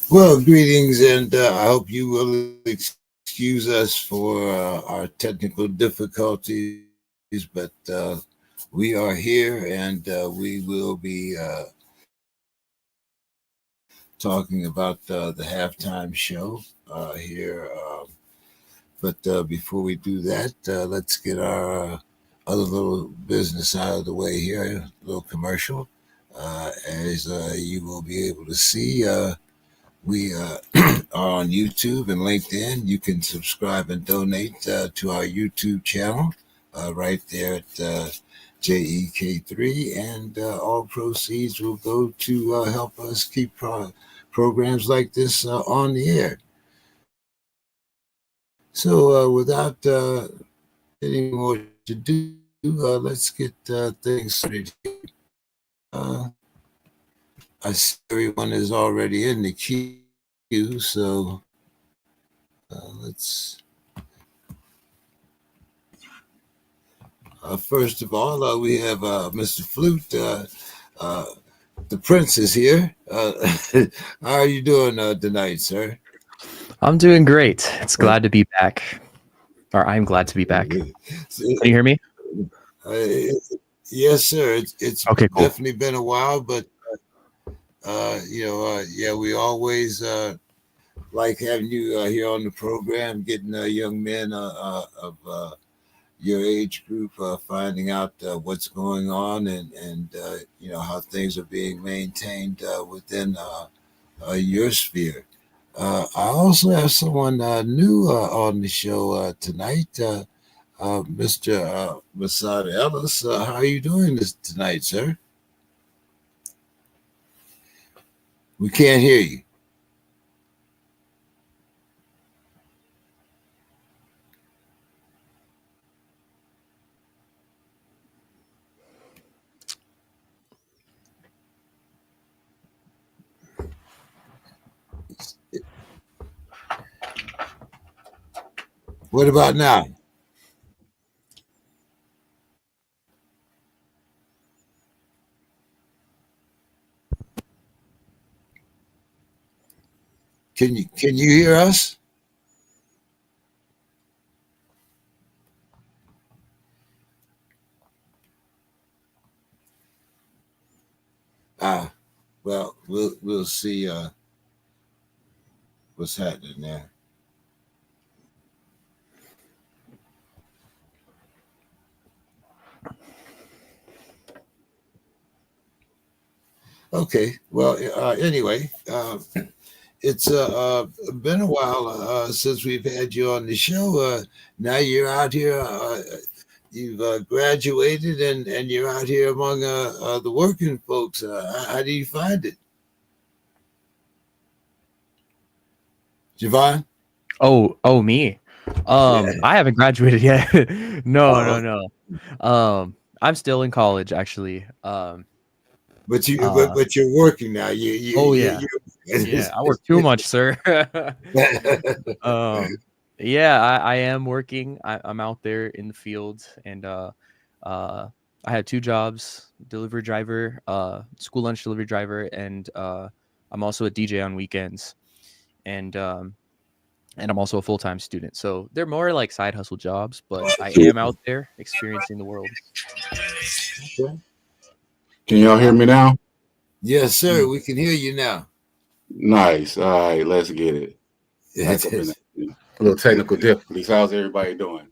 Well, greetings, and I hope you will excuse us for our technical difficulties, but we are here and we will be talking about the halftime show here. But before we do that, let's get our other little business out of the way here, a little commercial. As you will be able to see, we are on YouTube and LinkedIn. You can subscribe and donate to our YouTube channel right there at JEK3, and all proceeds will go to help us keep programs like this on the air. So, without any more to do, let's get things started here. Uh, I see everyone is already in the queue, so let's. First of all, we have Mr. Flute. Uh, the Prince is here. How are you doing tonight, sir? I'm doing great. It's glad to be back. Or I'm glad to be back. Can you hear me? Uh, yes, sir. It's Okay, cool. definitely been a while, but yeah, we always like having you here on the program, getting young men of your age group finding out what's going on and how things are being maintained within your sphere. I also have someone new on the show tonight, Mr. Masada Ellis. How are you doing this tonight, sir? We can't hear you. What about now? Can you hear us? Ah, well, we'll see what's happening there. Okay. Well, anyway, it's been a while since we've had you on the show. Now you're out here. You've graduated and you're out here among the working folks. How do you find it, Javon? Me. Yeah. I haven't graduated yet. No, Oh, no, no. I'm still in college actually. Uh, but you're working now. You oh you yeah. Yeah, I work too much, sir. um, yeah, I am working. I'm out there in the field and uh I had two jobs, delivery driver, school lunch delivery driver, and I'm also a DJ on weekends. And and I'm also a full-time student. So they're more like side hustle jobs, but I am out there experiencing the world. Okay. Can y'all hear me now? Yes, sir. Mm. We can hear you now. Nice. All right, let's get it. Back up in there. A little technical difficulties. How's everybody doing?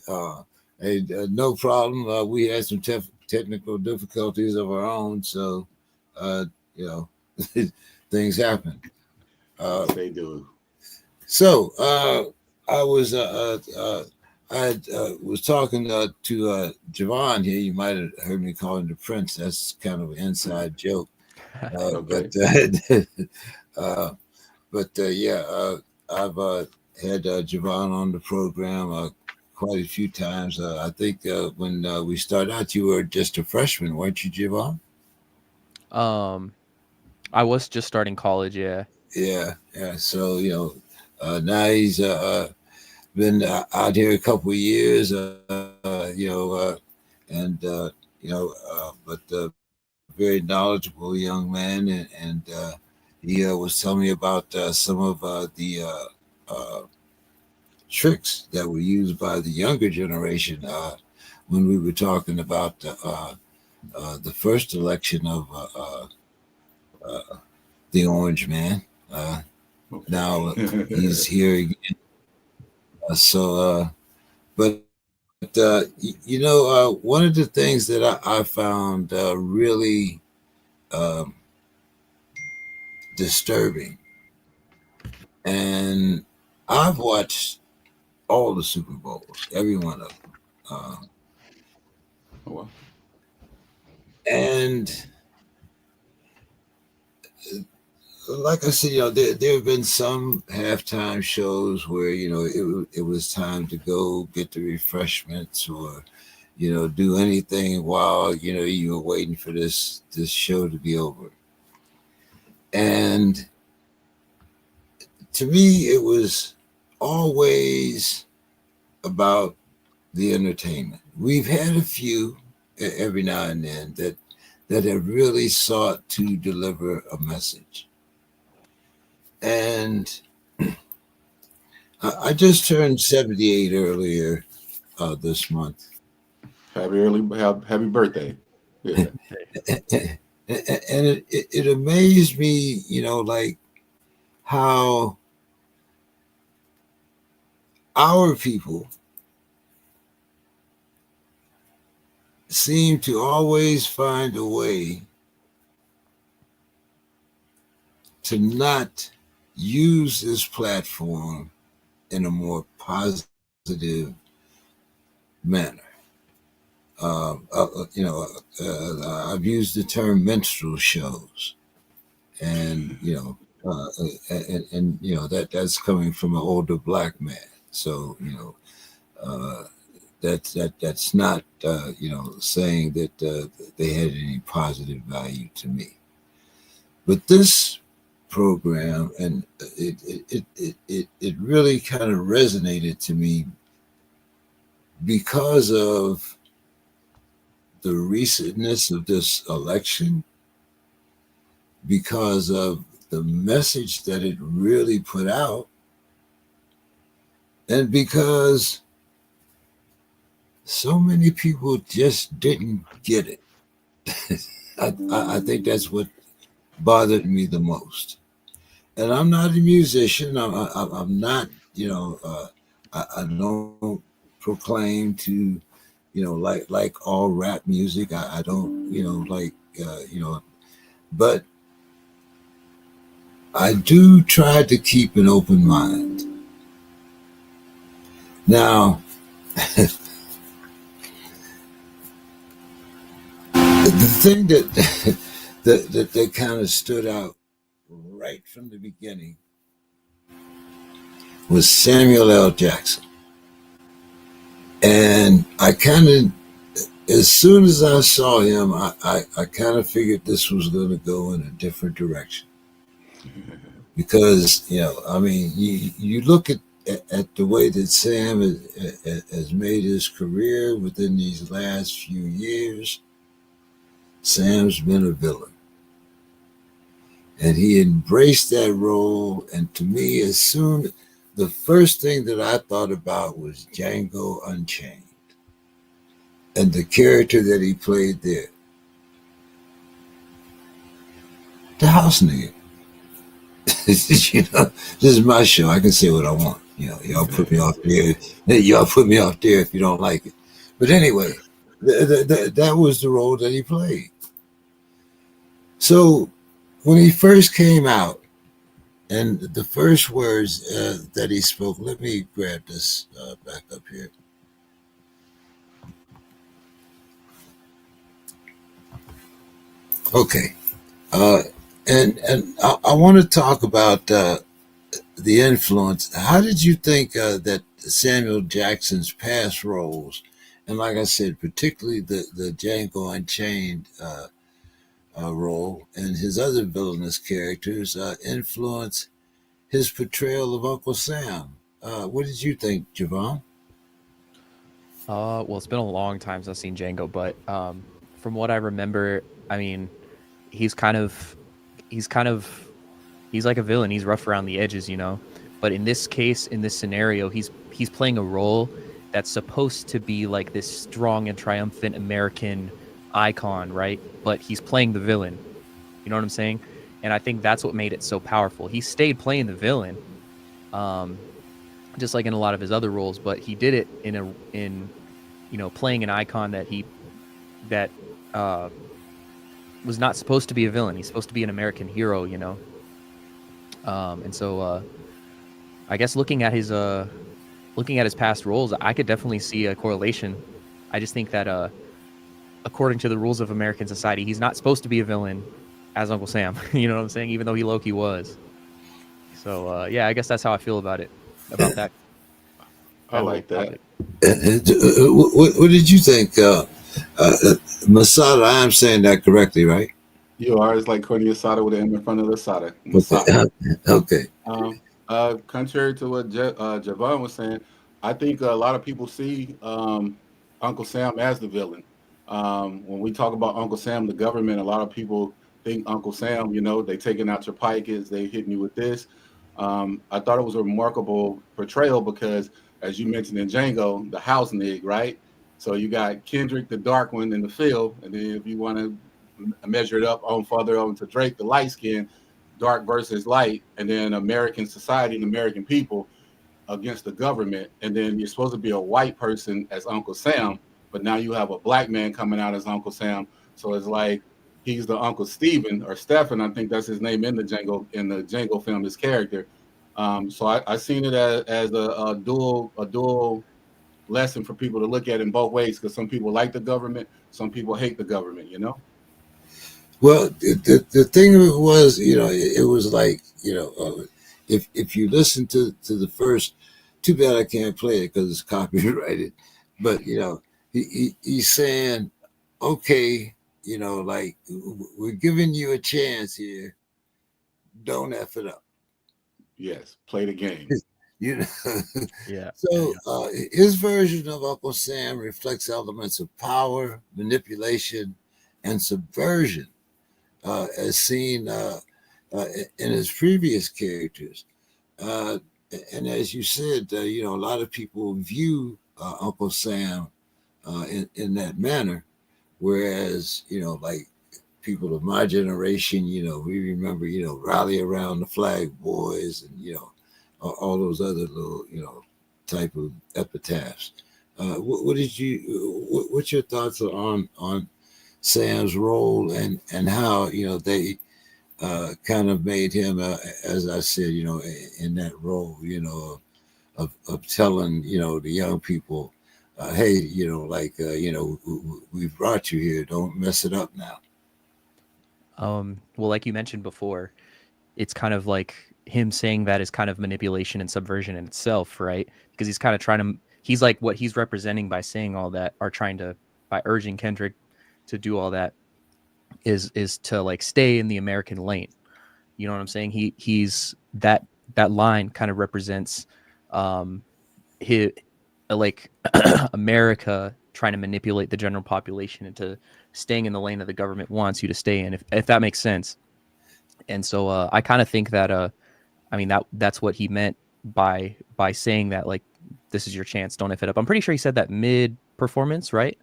uh, hey, no problem. We had some technical difficulties of our own, so uh, you know things happen. Uh, They do. so I was was talking to Javon here. You might have heard me call him the Prince. That's kind of an inside joke, but Okay. uh, yeah, I've had Javon on the program quite a few times. I think when we started out, you were just a freshman, weren't you, Javon? um, I was just starting college. Yeah. Yeah, yeah. So now he's been out here a couple of years. And but very knowledgeable young man, and he was telling me about some of the tricks that were used by the younger generation when we were talking about the first election of the Orange Man. Uh, Now he's Okay. here again. But one of the things that I found really um, disturbing, and I've watched all the Super Bowls, every one of them, Oh, well. and like I said, there have been some halftime shows where it was time to go get the refreshments or do anything while you were waiting for this show to be over. And to me, it was always about the entertainment. We've had a few every now and then that have really sought to deliver a message. And I just turned 78 earlier this month. Happy birthday. Yeah. And it amazed me, like how our people seem to always find a way to not use this platform in a more positive manner. I've used the term minstrel shows, and that's coming from an older black man. So that's not saying that they had any positive value to me. But this program, and it really kind of resonated to me because of the recentness of this election, because of the message that it really put out, and because so many people just didn't get it. I think that's what bothered me the most. And I'm not a musician. I'm not, I don't proclaim to, like all rap music. I don't, but I do try to keep an open mind. Now, the thing that that kind of stood out right from the beginning was Samuel L. Jackson. And I kind of, as soon as I saw him, I kind of figured this was going to go in a different direction. Because, I mean, you look at the way that Sam has made his career within these last few years. Sam's been a villain. And he embraced that role. And to me, the first thing that I thought about was Django Unchained and the character that he played there. The house nigga. This is my show. I can say what I want. Y'all put me off there. Y'all put me off there if you don't like it. But anyway, that was the role that he played. So when he first came out, and the first words that he spoke, let me grab this back up here. Okay. Uh, and I want to talk about the influence. How did you think that Samuel Jackson's past roles, and like I said, particularly the Django Unchained role and his other villainous characters, influence his portrayal of Uncle Sam? What did you think, Javon? Well, it's been a long time since I've seen Django, but from what I remember, I mean, he's kind of he's kind of He's like a villain. He's rough around the edges, you know. But in this case, in this scenario, he's playing a role that's supposed to be like this strong and triumphant American icon, right? But he's playing the villain. You know what I'm saying? And I think that's what made it so powerful. He stayed playing the villain, just like in a lot of his other roles, but he did it in playing an icon that was not supposed to be a villain. He's supposed to be an American hero, you know. And so I guess looking at his past roles, I could definitely see a correlation. I just think that according to the rules of American society, he's not supposed to be a villain as Uncle Sam. You know what I'm saying? Even though he low-key was. So yeah, I guess that's how I feel about that. I like that. What did you think, Masada? I'm saying that correctly, right? You are. It's like Corny Asada with an M in front of the Asada. Masada. Okay. Contrary to what Javon was saying, I think a lot of people see Uncle Sam as the villain. When we talk about Uncle Sam, the government, a lot of people think Uncle Sam, they taking out your pikers, they hitting you with this. I thought it was a remarkable portrayal because, as you mentioned in Django, the house nig, right? So you got Kendrick, the dark one in the field, and then if you want to measure it up on further on to Drake, the light skin, dark versus light, and then American society and American people against the government. And then you're supposed to be a white person as Uncle Sam, but now you have a black man coming out as Uncle Sam. So it's like he's the Uncle Stephen or Stephen, I think that's his name in the Django film, his character. So I seen it as a dual lesson for people to look at in both ways, because some people like the government, some people hate the government, Well, the thing was, it was like, if you listen to the first, too bad I can't play it because it's copyrighted, but he's saying, okay, like we're giving you a chance here, don't F it up. Yes, play the game. Yeah. So his version of Uncle Sam reflects elements of power, manipulation, and subversion, as seen in his previous characters. And as you said, a lot of people view Uncle Sam in that manner, whereas, like people of my generation, we remember, rally around the flag boys and, all those other little, type of epitaphs. What's your thoughts on Sam's role and how, they kind of made him, as I said, in that role, of telling, the young people, hey, we brought you here. Don't mess it up now. Well, like you mentioned before, it's kind of like him saying that is kind of manipulation and subversion in itself, right? Because he's kind of he's like what he's representing by saying all that, or by urging Kendrick to do all that is to like stay in the American lane. You know what I'm saying? He's that line kind of represents his like America trying to manipulate the general population into staying in the lane that the government wants you to stay in, if that makes sense. And so I kind of think that I mean that's what he meant by saying that, like, this is your chance, don't F it up. I'm pretty sure he said that mid performance, right?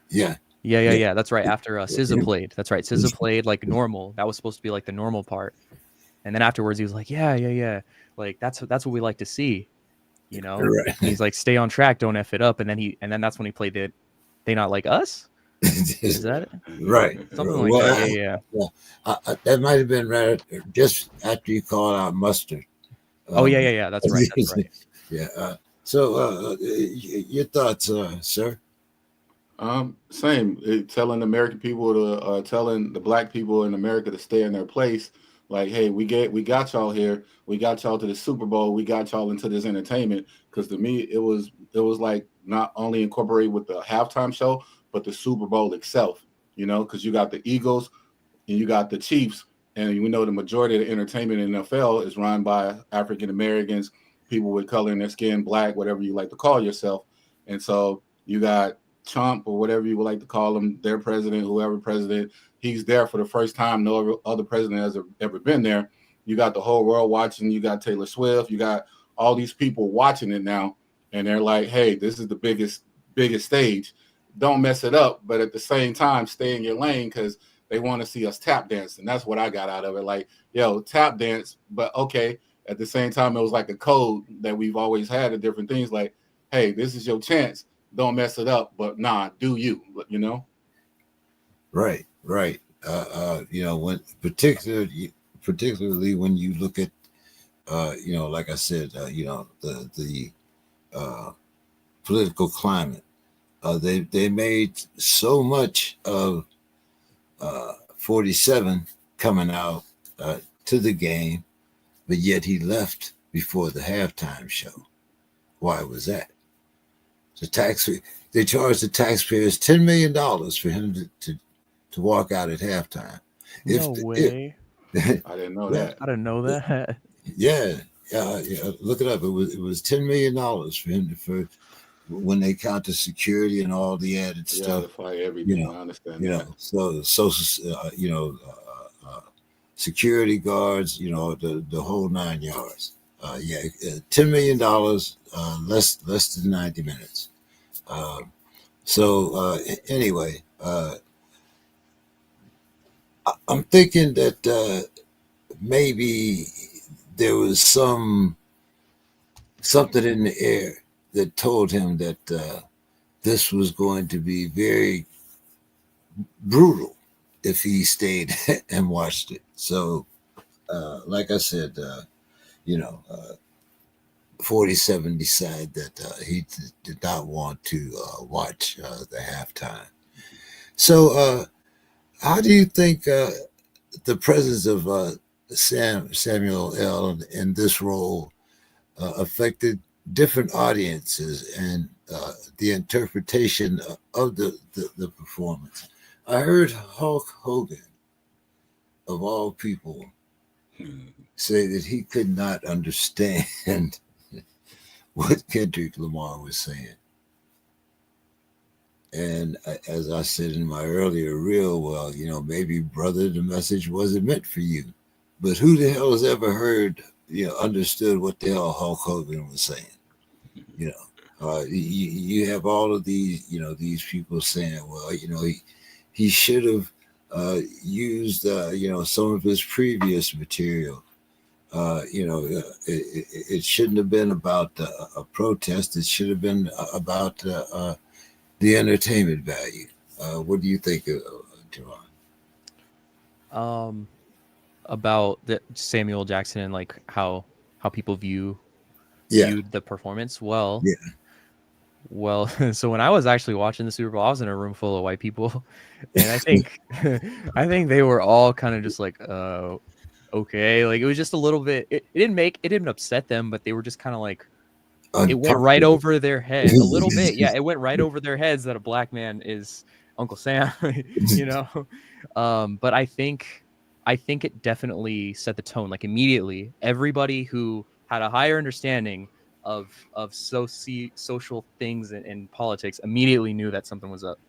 Yeah. That's right. After SZA played. That's right. SZA played like normal. That was supposed to be like the normal part. And then afterwards he was like, yeah. Like that's what we like to see, Right. He's like, stay on track, don't F it up. And then that's when he played it. They Not Like Us? Is that it? Right. Something like that. Yeah. That might have been right just after you called out Mustard. Yeah. That's right. Yeah. So your thoughts, sir? Same. Telling American people telling the black people in America to stay in their place. Like, hey, we got y'all here. We got y'all to the Super Bowl. We got y'all into this entertainment. Because to me, it was like not only incorporated with the halftime show, but the Super Bowl itself. Because you got the Eagles and you got the Chiefs, and we know the majority of the entertainment in the NFL is run by African Americans, people with color in their skin, black, whatever you like to call yourself. And so you got Trump, or whatever you would like to call him, their president, whoever president, he's there for the first time. No other president has ever been there. you got the whole world watching. You got Taylor Swift. You got all these people watching it now, and they're like, "Hey, this is the biggest stage. Don't mess it up." But at the same time, stay in your lane because they want to see us tap dance, and that's what I got out of it. Like, yo, tap dance, but okay. At the same time, it was like a code that we've always had of different things. Like, hey, this is your chance. Don't mess it up, but nah, do you? You know. Right, right. When particularly when you look at, like I said, the uh, political climate. They made so much of 47 coming out to the game, but yet he left before the halftime show. Why was that? They charged the taxpayers $10 million for him to walk out at halftime. No way. I didn't know that. I didn't know that. Yeah, look it up. It was $10 million for him for when they count the security and all the added stuff. Everything. I understand. So social, security guards, the whole 9 yards. $10 million, less than 90 minutes. Anyway, I'm thinking that maybe there was something in the air that told him that this was going to be very brutal if he stayed and watched it. So, like I said, 47 decided that he did not want to watch the halftime. So, how do you think the presence of Samuel L. in this role affected different audiences and the interpretation of the performance? I heard Hulk Hogan, of all people, say that he could not understand what Kendrick Lamar was saying. And as I said in my earlier reel, well, maybe, brother, the message wasn't meant for you. But who the hell has ever heard, understood what the hell Hulk Hogan was saying? You have all of these, these people saying, well, he should have used, some of his previous material. It shouldn't have been about a protest. It should have been about the entertainment value. What do you think, Javon? About the Samuel Jackson and like how people viewed the performance. Well, so when I was actually watching the Super Bowl, I was in a room full of white people, and I think they were all kind of just like, okay, like it was just a little bit. It didn't upset them, but they were just kind of like, it went right over their head a little bit. Yeah, it went right over their heads that a black man is Uncle Sam, But I think it definitely set the tone. Like immediately, everybody who had a higher understanding of social things and politics immediately knew that something was up,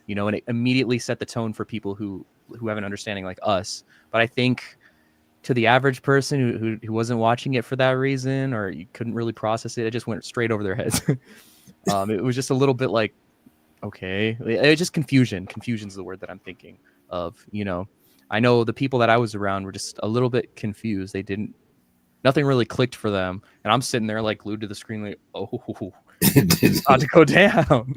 and it immediately set the tone for people who have an understanding like us. But I think to the average person who wasn't watching it for that reason, or you couldn't really process it, it just went straight over their heads. It was just a little bit like, okay, it's just confusion. Confusion's the word that I'm thinking of. I know the people that I was around were just a little bit confused. Nothing really clicked for them, and I'm sitting there like glued to the screen, like, oh, it's about to go down,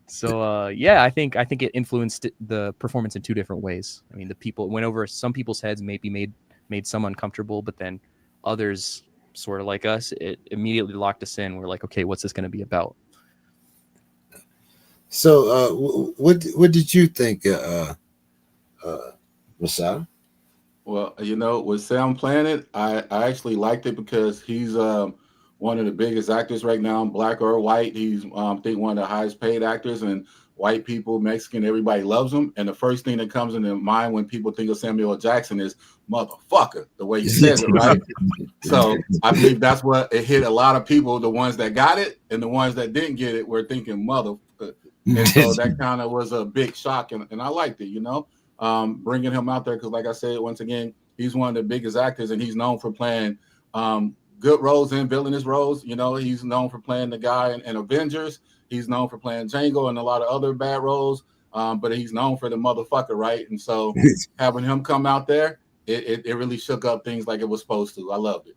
So I think it influenced the performance in two different ways. I mean, the people went over some people's heads, maybe made some uncomfortable, but then others, sort of like us, it immediately locked us in. We're like, okay, what's this going to be about? So, what did you think, Masada? Well, with Sam playing it, I actually liked it because he's one of the biggest actors right now, black or white. He's I think one of the highest paid actors, and white people, Mexican, everybody loves him. And the first thing that comes into mind when people think of Samuel L. Jackson is motherfucker, the way he says it, right? So I believe that's what it hit a lot of people. The ones that got it and the ones that didn't get it were thinking motherfucker. And so that kind of was a big shock, and I liked it, bringing him out there because, like I said, once again, He's one of the biggest actors, and he's known for playing good roles and villainous roles. You know, he's known for playing the guy in Avengers. He's known for playing Django and a lot of other bad roles. But he's known for the motherfucker, right? And so having him come out there, it really shook up things like it was supposed to. I loved it.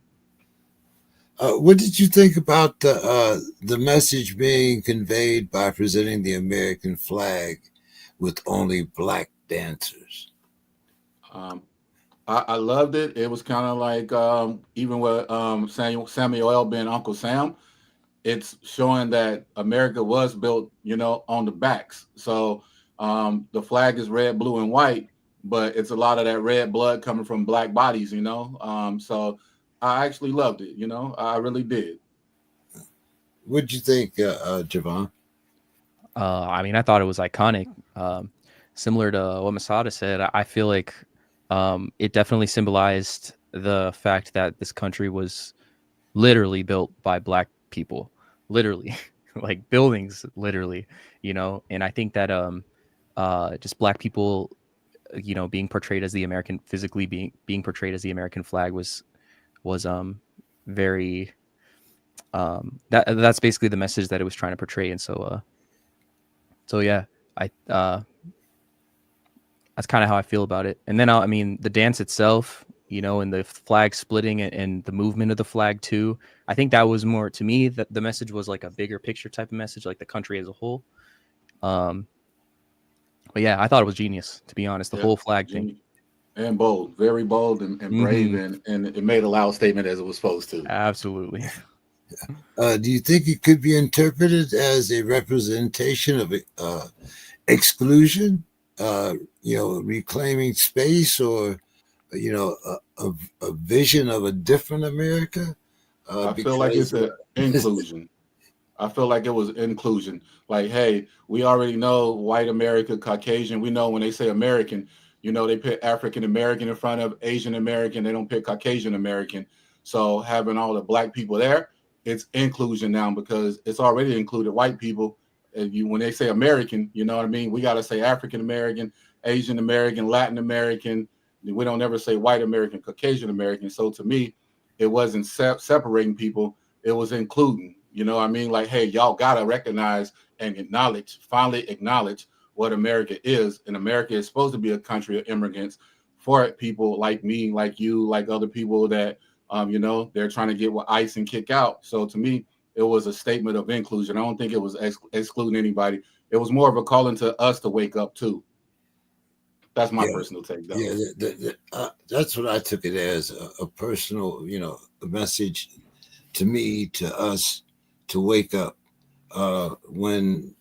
What did you think about the message being conveyed by presenting the American flag with only black dancers? Um, I loved it. It was kind of like even with Samuel L. being Uncle Sam, it's showing that America was built, you know, on the backs. So the flag is red, blue, and white, but it's a lot of that red blood coming from black bodies, you know. So I actually loved it, you know, I really did. What did you think, Javon? I mean, I thought it was iconic. Similar to what Masada said, I feel like it definitely symbolized the fact that this country was literally built by black people, literally, like buildings, literally, you know. And I think that just black people, you know, being portrayed as the American, physically being portrayed as the American flag was very that's basically the message that it was trying to portray. And so yeah, I that's kind of how I feel about it. And then I mean, the dance itself, you know, and the flag splitting and the movement of the flag too. I think that was more, to me, that the message was like a bigger picture type of message, like the country as a whole. But yeah, I thought it was genius, to be honest. The Yeah, whole flag thing. and bold, very bold and brave, and it made a loud statement as it was supposed to. Absolutely. Do you think it could be interpreted as a representation of exclusion? You know, reclaiming space, or you know, a vision of a different America? I feel like Because it's an inclusion. I feel like it was inclusion. Like, hey, we already know white America, Caucasian. We know when they say American, you know, they put African American in front of Asian American. They don't pick Caucasian American. So having all the black people there, it's inclusion now because it's already included white people. And you, when they say American, you know what I mean? We got to say African American, Asian American, Latin American. We don't ever say white American, Caucasian American. So to me, it wasn't separating people, it was including. You know what I mean? Like, hey, y'all gotta recognize and acknowledge, finally acknowledge what America is. And America is supposed to be a country of immigrants for people like me, like you, like other people that you know, they're trying to get with ICE and kick out. So to me, it was a statement of inclusion. I don't think it was excluding anybody. It was more of a calling to us to wake up too. That's my yeah, personal take, though. yeah, that's what I took it as, a personal, you know, a message to me, to us, to wake up. When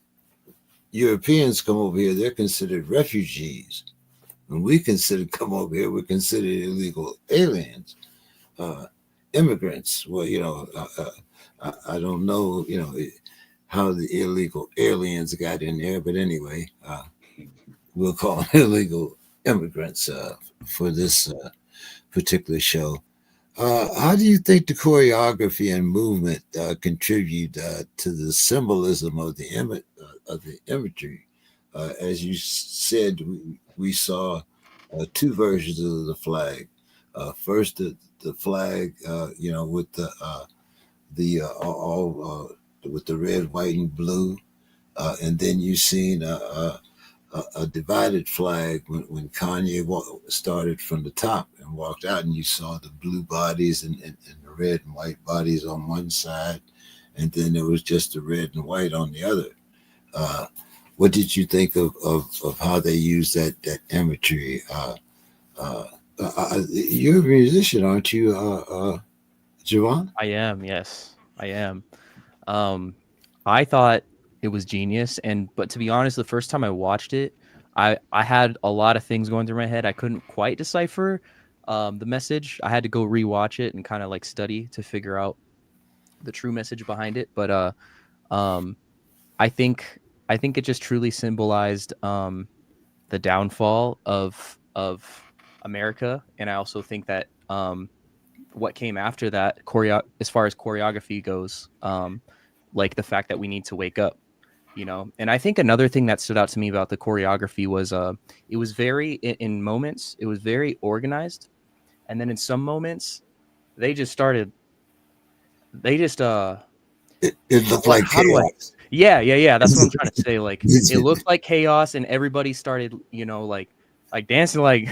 Europeans come over here, they're considered refugees. When we consider come over here, we're considered illegal aliens, uh, immigrants. Well, you know, I don't know, you know, how the illegal aliens got in there, but anyway, we'll call them illegal immigrants for this particular show. How do you think the choreography and movement contribute to the symbolism of of the imagery? As you said, we saw two versions of the flag. First, the flag, you know, with the all with the red, white, and blue, and then you seen a divided flag when Kanye started from the top and walked out, and you saw the blue bodies and the red and white bodies on one side, and then there was just the red and white on the other. Uh, what did you think of how they use that imagery? Uh, you're a musician, aren't you, Javon? I am, yes. I am. Um, I thought it was genius, and but to be honest, the first time I watched it, I had a lot of things going through my head. I couldn't quite decipher the message. I had to go rewatch it and kind of like study to figure out the true message behind it. But um, I think I think it just truly symbolized the downfall of America, and I also think that what came after that, as far as choreography goes, like the fact that we need to wake up, you know. And I think another thing that stood out to me about the choreography was it was very in moments, it was very organized, And then in some moments, they just it looked what like how do I chaos. yeah, that's what I'm trying to say. Like it looked like chaos and everybody started, like dancing like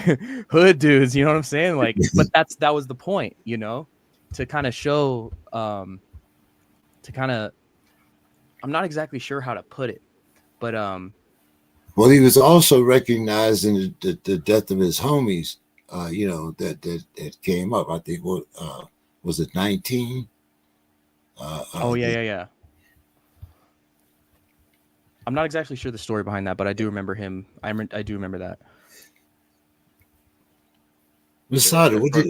hood dudes, you know what I'm saying? Like, but that was the point, to kind of show to kind of I'm not exactly sure how to put it, but Well, he was also recognizing the death of his homies. That came up. I think what was it 19? oh yeah. I'm not exactly sure the story behind that, but I do remember him. I do remember that. Masada, At first,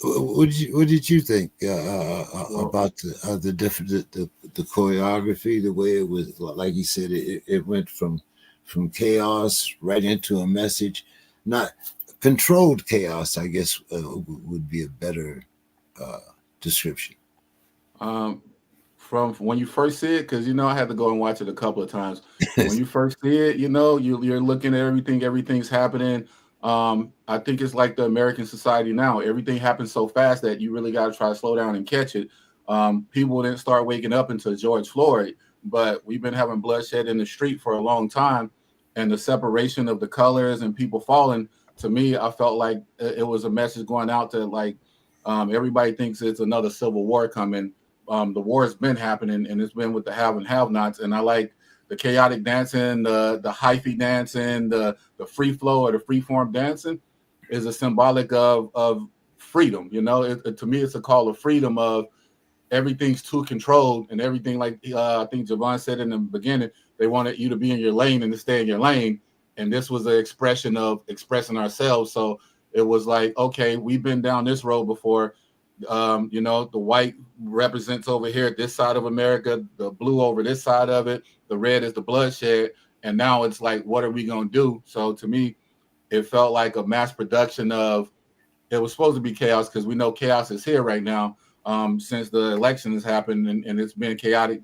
what did you think well, about the different the choreography, the way it was? Like you said, it went from chaos right into a message, not controlled chaos. I guess would be a better uh, description. um, from when you first see it, because I had to go and watch it a couple of times. When you first see it, you're looking at everything, everything's happening. I think it's like the American society now. Everything happens so fast that you really got to try to slow down and catch it. People didn't start waking up until George Floyd, but we've been having bloodshed in the street for a long time, and the separation of the colors and people falling. To me, I felt like it was a message going out to like everybody thinks it's another civil war coming. The war has been happening, and it's been with the have and have-nots. And I like the chaotic dancing, the hyphy dancing, the free flow or the free form dancing is a symbolic of freedom. To me, it's a call of freedom of everything's too controlled and everything like I think Javon said in the beginning, they wanted you to be in your lane and to stay in your lane. And this was an expression of expressing ourselves. So it was like, okay, we've been down this road before. The white represents over here this side of America, the blue over this side of it, the red is the bloodshed. And now it's like, what are we gonna do? So to me, it felt like a mass production of it was supposed to be chaos because we know chaos is here right now since the election has happened and it's been chaotic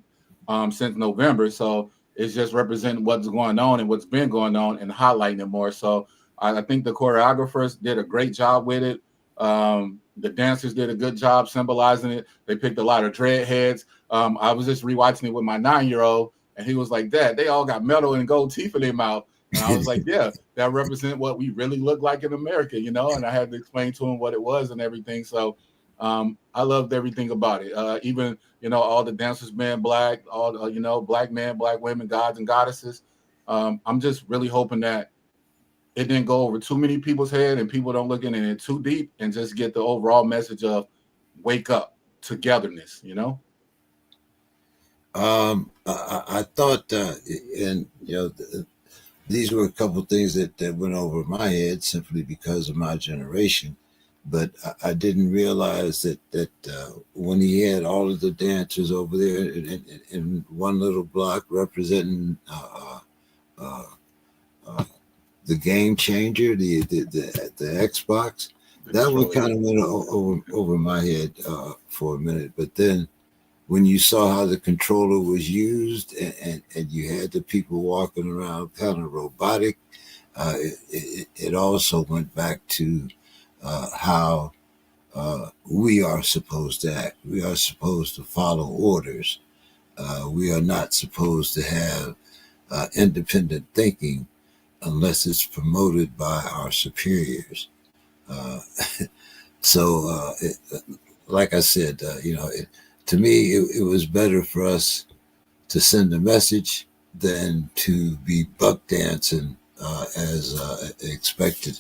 since November. So it's just representing what's going on and what's been going on and highlighting it more. So I think the choreographers did a great job with it. The dancers did a good job symbolizing it. They picked a lot of dread heads. I was just rewatching it with my 9-year-old, and he was like, "Dad, they all got metal and gold teeth in their mouth." And I was like, "Yeah, that represent what we really look like in America, And I had to explain to him what it was and everything. So I loved everything about it. Even all the dancers being black, all the, black men, black women, gods and goddesses. I'm just really hoping that it didn't go over too many people's head and people don't look in it too deep and just get the overall message of wake up, togetherness. I thought, and these were a couple of things that went over my head simply because of my generation. But I didn't realize that when he had all of the dancers over there in one little block representing uh, uh, the game changer, the Xbox, The that one controller. kind of went over my head for a minute. But then when you saw how the controller was used and you had the people walking around kind of robotic, it also went back to how we are supposed to act. We are supposed to follow orders. We are not supposed to have independent thinking unless it's promoted by our superiors. Uh, like I said, to me, it was better for us to send a message than to be buck dancing as expected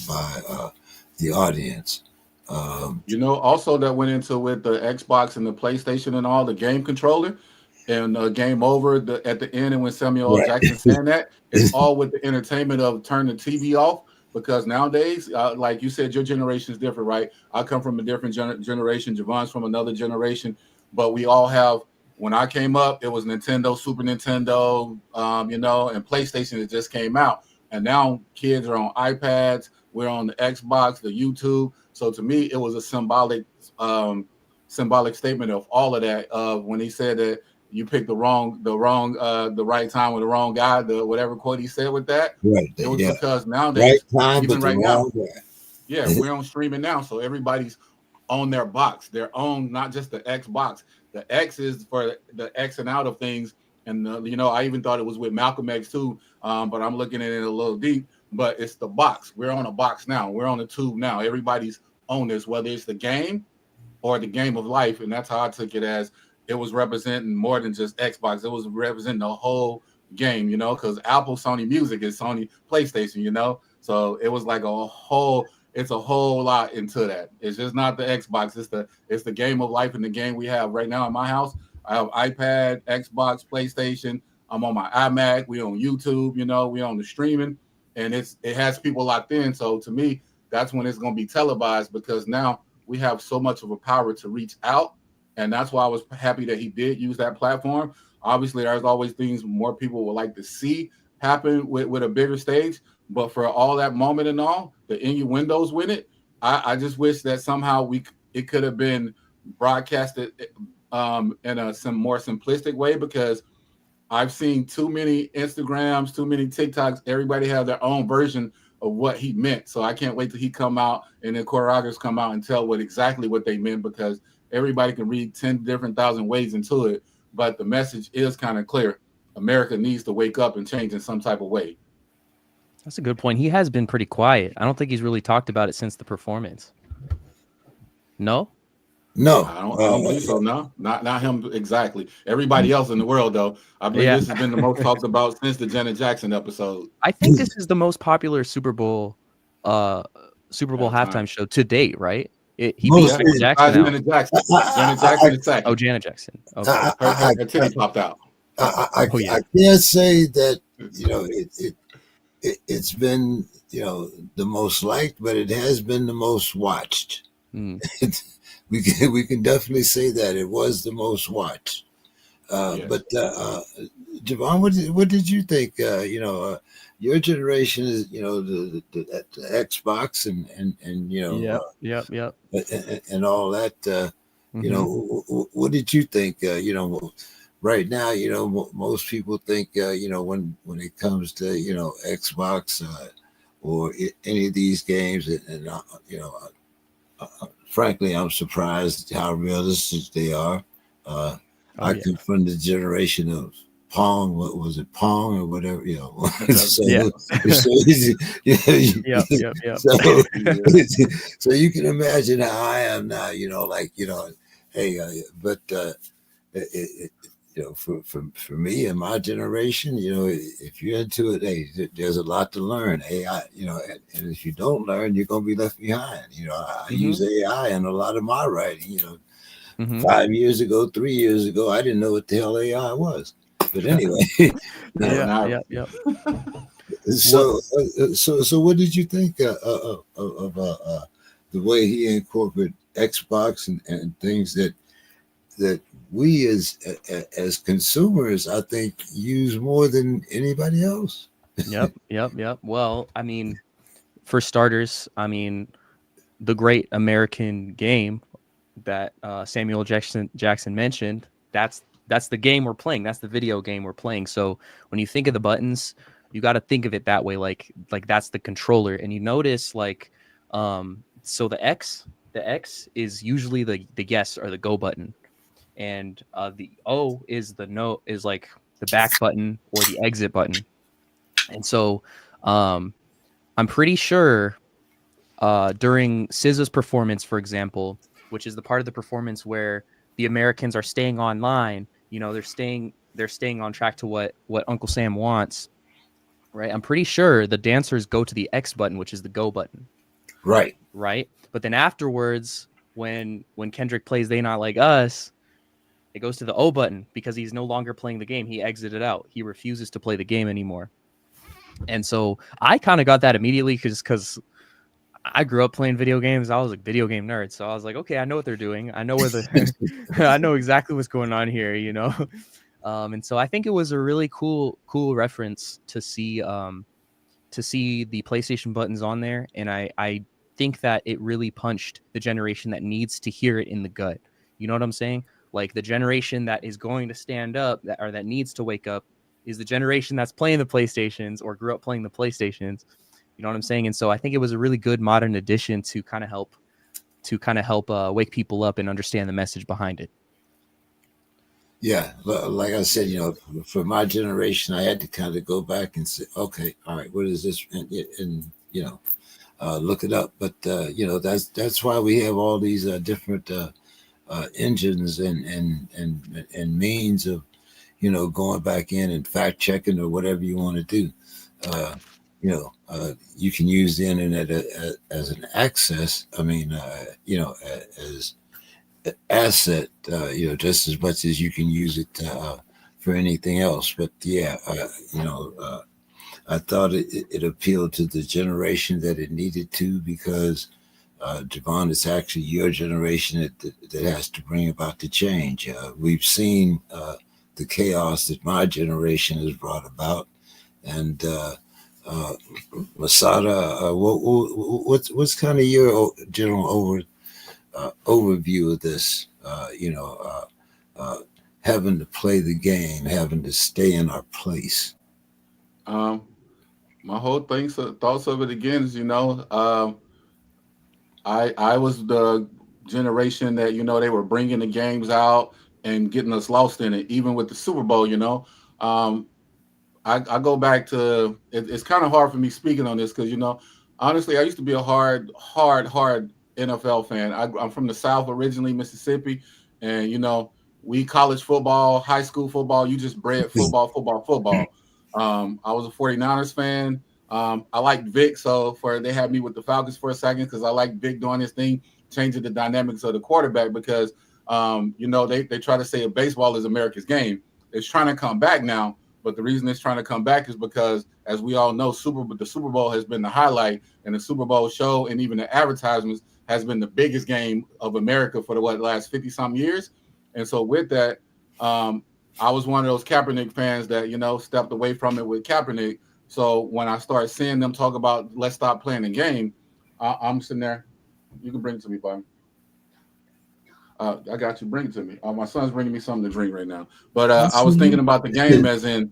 by the audience. Um, Also that went into with the Xbox and the PlayStation and all the game controller and game over at the end and when Samuel L. right. Jackson saying that it's all with the entertainment of turn the TV off because nowadays, like you said, your generation is different, right? I come from a different generation. Javon's from another generation, but we all have. When I came up, it was Nintendo, Super Nintendo, and PlayStation that just came out, and now kids are on iPads. We're on the Xbox, the YouTube. So to me, it was a symbolic statement of all of that. Of when he said that you picked the right time with the wrong guy, the whatever quote he said with that. Right. It was Yeah. because Right nowadays, time, even but the right now, wrong way. Yeah, we're on streaming now, so everybody's on their box, their own, not just the Xbox. The X is for the X and out of things. And I even thought it was with Malcolm X too, but I'm looking at it a little deep. But it's the box. We're on a box now. We're on a tube now. Everybody's on this, whether it's the game or the game of life. And that's how I took it, as it was representing more than just Xbox. It was representing the whole game, because Apple, Sony Music is Sony PlayStation. So it was like it's a whole lot into that. It's just not the Xbox. It's the game of life and the game we have right now in my house. I have iPad, Xbox, PlayStation. I'm on my iMac. We on YouTube. We on the streaming, and it has people locked in. So to me, that's when it's going to be televised, because now we have so much of a power to reach out, and that's why I was happy that he did use that platform. Obviously, there's always things more people would like to see happen with a bigger stage, but for all that moment and all, the innuendos with it, I just wish that somehow it could have been broadcasted in some more simplistic way, because I've seen too many Instagrams, too many TikToks. Everybody have their own version of what he meant. So I can't wait till he come out and the choreographers come out and tell exactly what they meant, because everybody can read 10 different thousand ways into it. But the message is kind of clear. America needs to wake up and change in some type of way. That's a good point. He has been pretty quiet. I don't think he's really talked about it since the performance. No? No, I don't believe so. No, not him exactly. Everybody else in the world, though. I believe this has been the most talked about since the Janet Jackson episode. I think this is the most popular Super Bowl halftime show to date, right? He beat Janet Jackson out. Janet Jackson is second. Oh, Janet Jackson. Okay. Her titty popped out. I can't say that it's been the most liked, but it has been the most watched. We can definitely say that it was the most watched. Yes. But Javon, what did you think? Your generation is the Xbox and yep. And all that. What did you think? Right now, most people think when it comes to Xbox or any of these games, and frankly, I'm surprised how realistic they are. I come from the generation of Pong. What was it, Pong or whatever? So you can imagine how I am now. Hey, but for me and my generation, if you're into it, hey, there's a lot to learn. AI, and if you don't learn, you're gonna be left behind. I use AI in a lot of my writing. 5 years ago, 3 years ago, I didn't know what the hell AI was. But anyway, So what did you think of the way he incorporated Xbox and things that we as consumers, I think, use more than anybody else? Yep. Well, I mean, for starters, the great American game that Samuel Jackson mentioned, that's the game we're playing. That's the video game we're playing. So when you think of the buttons, you got to think of it that way, like that's the controller. And you notice so the X is usually the yes or the go button, and the O is like the back button or the exit button. And so I'm pretty sure during SZA's performance, for example, which is the part of the performance where the Americans are staying online, they're staying on track to what Uncle Sam wants, right? I'm pretty sure the dancers go to the X button, which is the go button. Right. But then afterwards, when Kendrick plays They Not Like Us, it goes to the O button because he's no longer playing the game. He exited out. He refuses to play the game anymore. And so I kind of got that immediately because I grew up playing video games. I was a video game nerd. So I was like, okay, I know what they're doing. I know I know exactly what's going on here, And so I think it was a really cool reference to see the PlayStation buttons on there. And I think that it really punched the generation that needs to hear it in the gut. You know what I'm saying? Like the generation that is going to stand up or that needs to wake up is the generation that's playing the PlayStations or grew up playing the PlayStations. You know what I'm saying? And so I think it was a really good modern addition to kind of help wake people up and understand the message behind it. Yeah, like I said, for my generation, I had to kind of go back and say, okay, all right, what is this, and look it up. But that's why we have all these different engines and means of going back in and fact checking or whatever you want to do. You can use the internet as an access. I mean, as asset, just as much as you can use it for anything else. But yeah, I thought it appealed to the generation that it needed to, because Javon, it's actually your generation that has to bring about the change. We've seen the chaos that my generation has brought about, and Masada, what's kind of your general overview of this? Having to play the game, having to stay in our place. My whole thoughts of it again is, I was the generation that they were bringing the games out and getting us lost in it, even with the Super Bowl. Um, I go back to it's kind of hard for me speaking on this because honestly, I used to be a hard NFL fan. I'm from the South originally, Mississippi, and we college football, high school football, you just bred football. I was a 49ers fan. I liked Vic, so they had me with the Falcons for a second because I liked Vic doing his thing, changing the dynamics of the quarterback because they try to say baseball is America's game. It's trying to come back now. But the reason it's trying to come back is because, as we all know, the Super Bowl has been the highlight, and the Super Bowl show and even the advertisements has been the biggest game of America for the last 50-something years. And so with that, I was one of those Kaepernick fans that, stepped away from it with Kaepernick. So when I started seeing them talk about let's stop playing the game, I'm sitting there. You can bring it to me, Bob. I got you. Bring it to me. My son's bringing me something to drink right now. But I was thinking about the game as in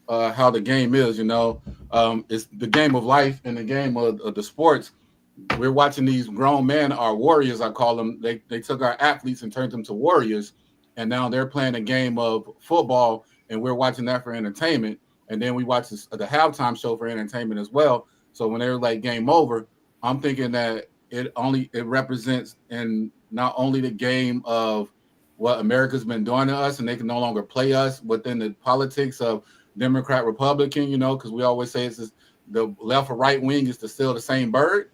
how the game is. It's the game of life and the game of the sports. We're watching these grown men, our warriors, I call them. They took our athletes and turned them to warriors, and now they're playing a game of football, and we're watching that for entertainment. And then we watch the halftime show for entertainment as well. So when they're like game over, I'm thinking that it represents in not only the game of what America's been doing to us, and they can no longer play us within the politics of Democrat, Republican, because we always say it's the left or right wing is still the same bird.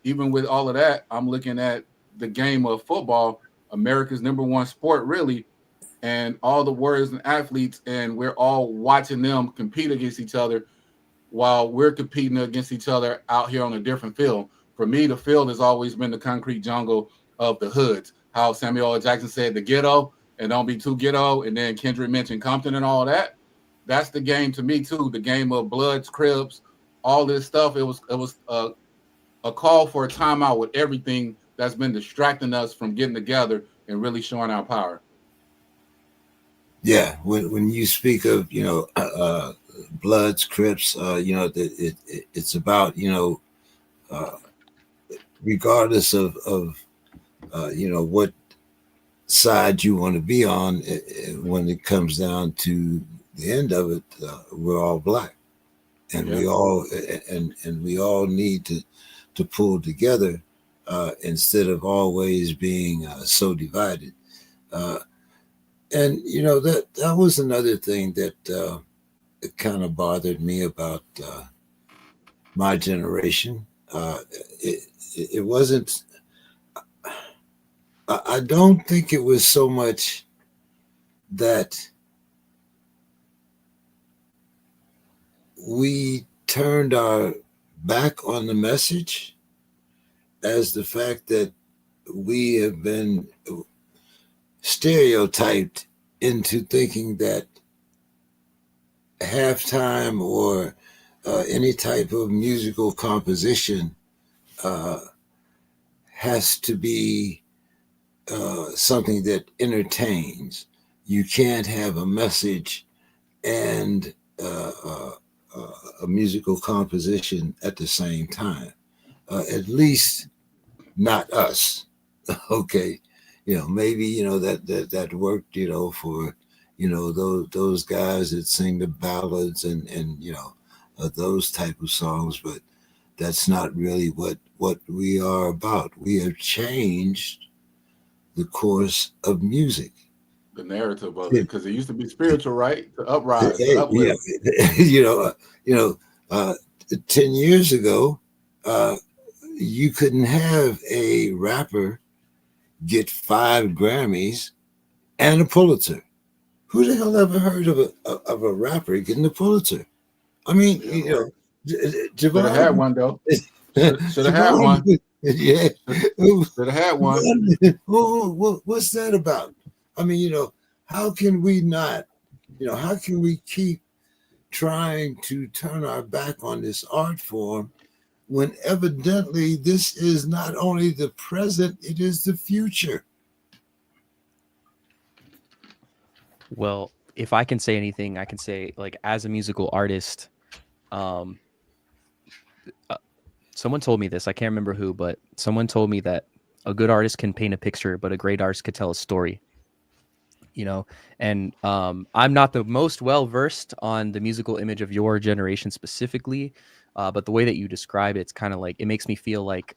Even with all of that, I'm looking at the game of football, America's number one sport, really, and all the warriors and athletes, and we're all watching them compete against each other while we're competing against each other out here on a different field. For me, the field has always been the concrete jungle of the hoods. How Samuel L. Jackson said, the ghetto, and don't be too ghetto, and then Kendrick mentioned Compton and all that. That's the game to me too. The game of Bloods, Crips, all this stuff. It was a call for a timeout with everything that's been distracting us from getting together and really showing our power. Yeah, when you speak of Bloods, Crips, it's about regardless of what side you want to be on, when it comes down to the end of it, we're all black, and we all need to pull together instead of always being so divided. And that was another thing that it kind of bothered me about my generation. It wasn't. I don't think it was so much that we turned our back on the message as the fact that we have been stereotyped into thinking that halftime or any type of musical composition has to be something that entertains. You can't have a message and a musical composition at the same time. At least not us. Okay, maybe that worked, for those guys that sing the ballads and those type of songs, but that's not really what we are about. We have changed the course of music. The narrative of it, Yeah, because it used to be spiritual, right? To uprise, to hey, uplift. you know, you know, 10 years ago, uh, you couldn't have a rapper get 5 Grammys and a Pulitzer. Who the hell ever heard of a rapper getting a Pulitzer? I mean, Yeah, right. Should have had Javon, one though. Should have had Javon, one. yeah. Should have had one. What's that about? I mean, how can we not? How can we keep trying to turn our back on this art form when evidently this is not only the present, it is the future? Well, if I can say anything, I can say like as a musical artist, um, someone told me this. I can't remember who, but someone told me that a good artist can paint a picture, but a great artist could tell a story. You know, and I'm not the most well versed on the musical image of your generation specifically, but the way that you describe it's kind of like it makes me feel like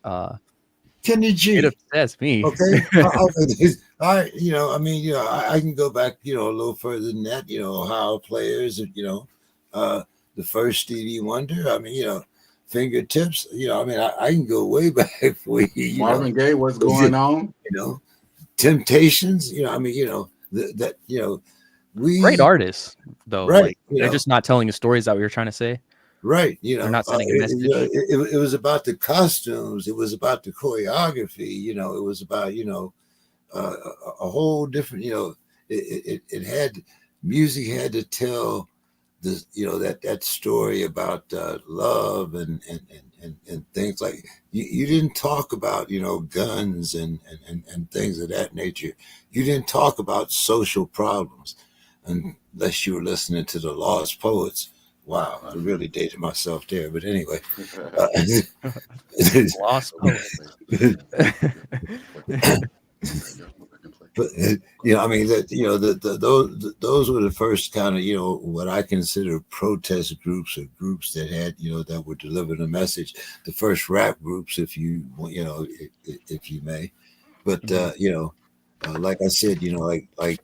Kenny it G. upsets me. Okay. I mean, I can go back, a little further than that, Ohio players, the first Stevie Wonder. I mean, fingertips, I mean, I can go way back for you, Marvin Gaye, what's going on? Temptations, I mean, that, Great we, artists, though, right, like they're just not telling the stories that we were trying to say. right, They're not sending a message. it was about the costumes, it was about the choreography, it was about, uh, a whole different, it had music had to tell the, that story about love and things like you didn't talk about, guns and things of that nature. You didn't talk about social problems unless you were listening to the Lost Poets. Wow, I really dated myself there, but anyway. uh, Lost poets. but I mean that those were the first kind of what I consider protest groups, or groups that had that were delivering a message. The first rap groups, if you if you may, but like I said, like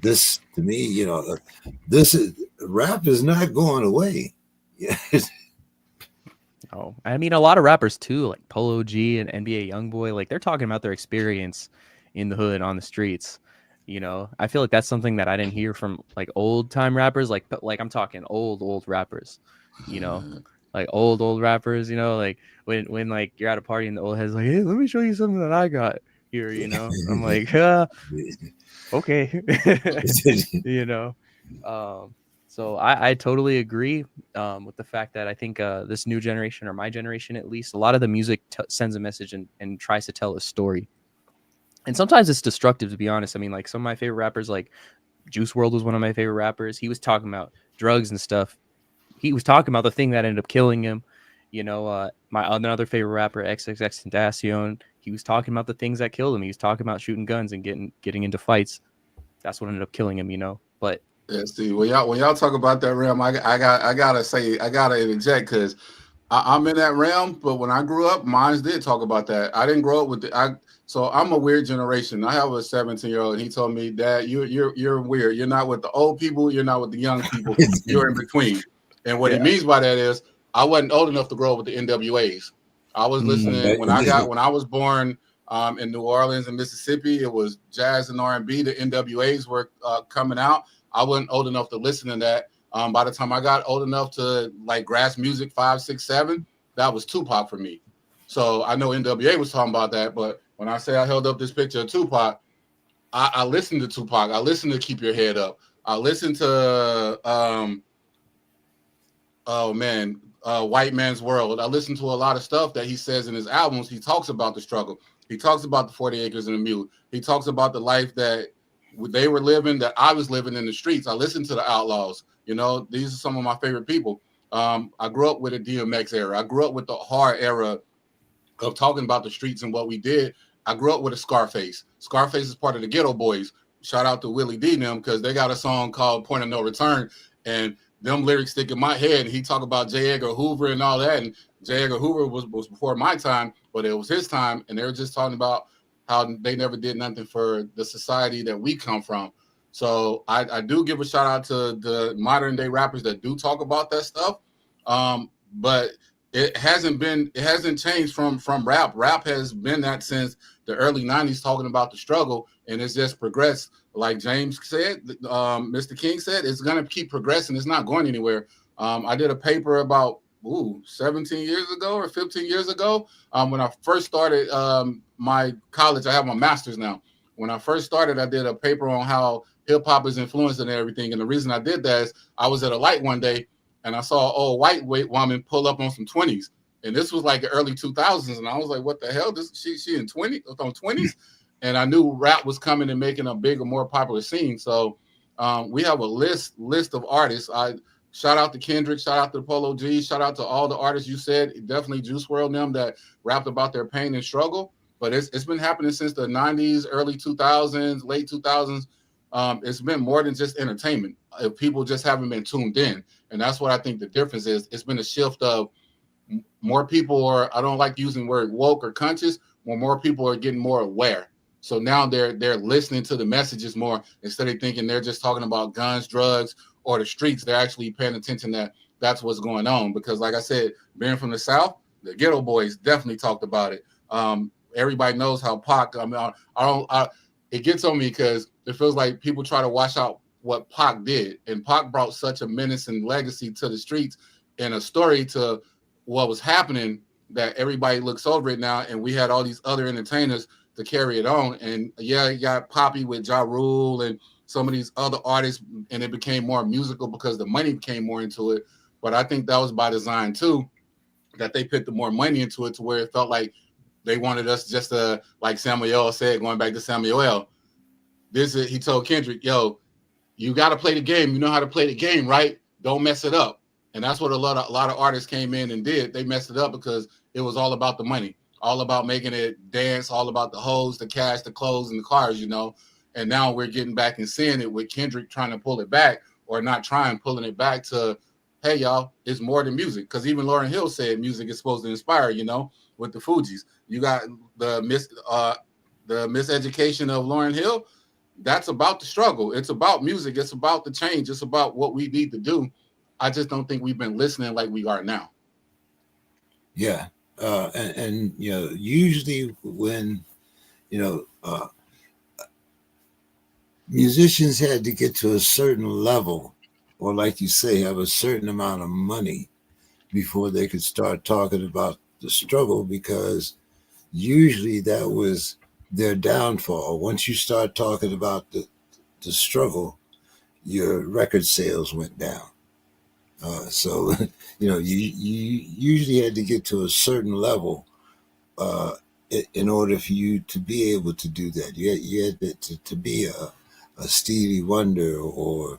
this to me, this is rap is not going away. Yeah. Oh, I mean, a lot of rappers too, like Polo G and NBA YoungBoy, like they're talking about their experience in the hood on the streets. You know, I feel like that's something that I didn't hear from like old time rappers, like I'm talking old rappers. You know, like old rappers. You know, like when like you're at a party and the old head's like, hey, let me show you something that I got here. You know, I'm like, okay. You know, um, so I totally agree with the fact that I think this new generation, or my generation at least, a lot of the music sends a message and tries to tell a story. And sometimes it's destructive, to be honest. I mean, like some of my favorite rappers, like Juice World was one of my favorite rappers. He was talking about drugs and stuff. He was talking about the thing that ended up killing him. You know, my another favorite rapper, XXXTentacion, he was talking about the things that killed him. He was talking about shooting guns and getting into fights. That's what ended up killing him, you know. But Yeah, see, when y'all talk about that realm, I gotta interject because I'm in that realm. But when I grew up, mine did talk about that. I didn't grow up with so I'm a weird generation. I have a 17-year-old, and he told me, Dad, you're weird. You're not with the old people. You're not with the young people. You're in between. And what he Yeah. means by that is I wasn't old enough to grow up with the NWAs. I was listening when I was born in New Orleans and Mississippi. It was jazz and R&B. The NWAs were coming out. I wasn't old enough to listen to that. By the time I got old enough to like grasp music 5, 6, 7, that was Tupac for me. So I know NWA was talking about that, but when I say I held up this picture of Tupac, I listened to Tupac. I listened to Keep Your Head Up. I listened to White Man's World. I listened to a lot of stuff that he says in his albums. He talks about the struggle. He talks about the 40 acres and a mule. He talks about the life that they were living, that I was living in the streets. I listened to the Outlaws. You know, these are some of my favorite people. I grew up with a DMX era. I grew up with the hard era of talking about the streets and what we did. I grew up with a Scarface. Scarface is part of the Ghetto Boys. Shout out to Willie D and them because they got a song called Point of No Return. And them lyrics stick in my head. He talk about J. Edgar Hoover and all that. And J. Edgar Hoover was before my time, but it was his time. And they were just talking about how they never did nothing for the society that we come from. So I do give a shout out to the modern day rappers that do talk about that stuff. But it hasn't changed from rap. Rap has been that since the early 90s, talking about the struggle, and it's just progressed. Like James said, Mr. King said, it's going to keep progressing. It's not going anywhere. I did a paper about 17 years ago or 15 years ago when I first started my college. I have my master's now. When I first started, I did a paper on how hip hop is influencing everything. And the reason I did that is I was at a light one day and I saw an old white woman pull up on some 20s. And this was like the early 2000s. And I was like, what the hell? She in 20s? And I knew rap was coming and making a bigger, more popular scene. So we have a list of artists. I shout out to Kendrick, shout out to Polo G, shout out to all the artists you said, definitely Juice WRLD and them that rapped about their pain and struggle. But it's been happening since the 90s, early 2000s, late 2000s. It's been more than just entertainment. People just haven't been tuned in. And that's what I think the difference is. It's been a shift of more people are, I don't like using the word woke or conscious, more people are getting more aware. So now they're listening to the messages more instead of thinking they're just talking about guns, drugs, or the streets. They're actually paying attention that that's what's going on. Because like I said, being from the South, the Ghetto Boys definitely talked about it. Everybody knows how Pac, it gets on me because it feels like people try to wash out what Pac did. And Pac brought such a menace and legacy to the streets and a story to what was happening that everybody looks over it now. And we had all these other entertainers to carry it on. And yeah, you got Poppy with Ja Rule and some of these other artists, and it became more musical because the money became more into it. But I think that was by design too, that they put the more money into it to where it felt like they wanted us just to, like Samuel said, going back to Samuel, he told Kendrick, yo, you got to play the game. You know how to play the game, right? Don't mess it up. And that's what a lot of artists came in and did. They messed it up because it was all about the money, all about making it dance, all about the hoes, the cash, the clothes, and the cars, And now we're getting back and seeing it with Kendrick trying to pull it back, or not pulling it back to, hey, y'all, it's more than music. Because even Lauryn Hill said music is supposed to inspire, with the Fugees. You got the miseducation of Lauryn Hill. That's about the struggle. It's about music. It's about the change. It's about what we need to do. I just don't think we've been listening like we are now. Yeah. And usually when, musicians had to get to a certain level, or like you say, have a certain amount of money before they could start talking about the struggle, because usually that was their downfall. Once you start talking about the struggle, your record sales went down. So you usually had to get to a certain level in order for you to be able to do that. You had to be a Stevie Wonder, or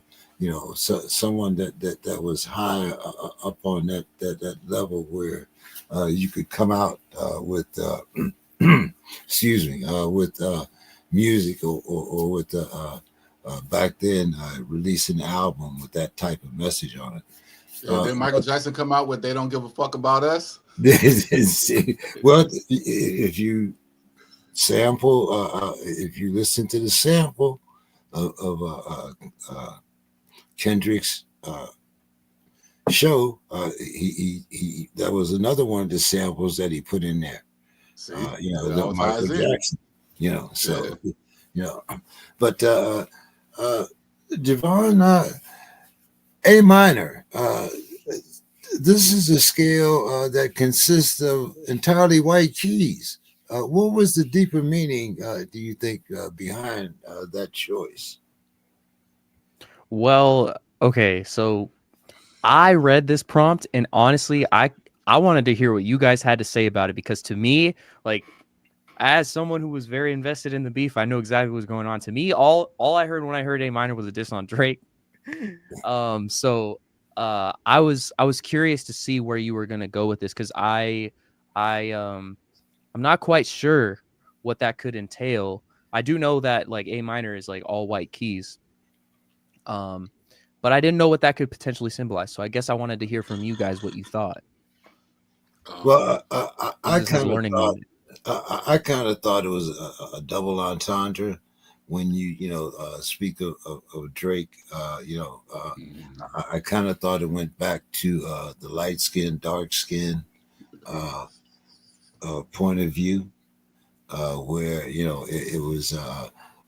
someone that was high up on that level where you could come out with excuse me, with music, or with back then releasing an album with that type of message on it. Did Michael Jackson come out with "They Don't Give a Fuck About Us"? Well, if you sample, if you listen to the sample of Kendrick's show, he that was another one of the samples that he put in there. See, the Michael Jackson. So but Javon, A minor. This is a scale that consists of entirely white keys. What was the deeper meaning, do you think, behind that choice? Well, okay, so I read this prompt, and honestly, I wanted to hear what you guys had to say about it, because to me, like, as someone who was very invested in the beef, I know exactly what was going on. To me, all I heard when I heard A minor was a diss on Drake. So I was curious to see where you were gonna go with this because I'm not quite sure what that could entail. I do know that like A minor is like all white keys. But I didn't know what that could potentially symbolize. So I guess I wanted to hear from you guys what you thought. Well, I This is kind of learning thought moment. I kind of thought it was a double entendre when you speak of Drake. I kind of thought it went back to the light skin, dark skin uh, point of view, where it was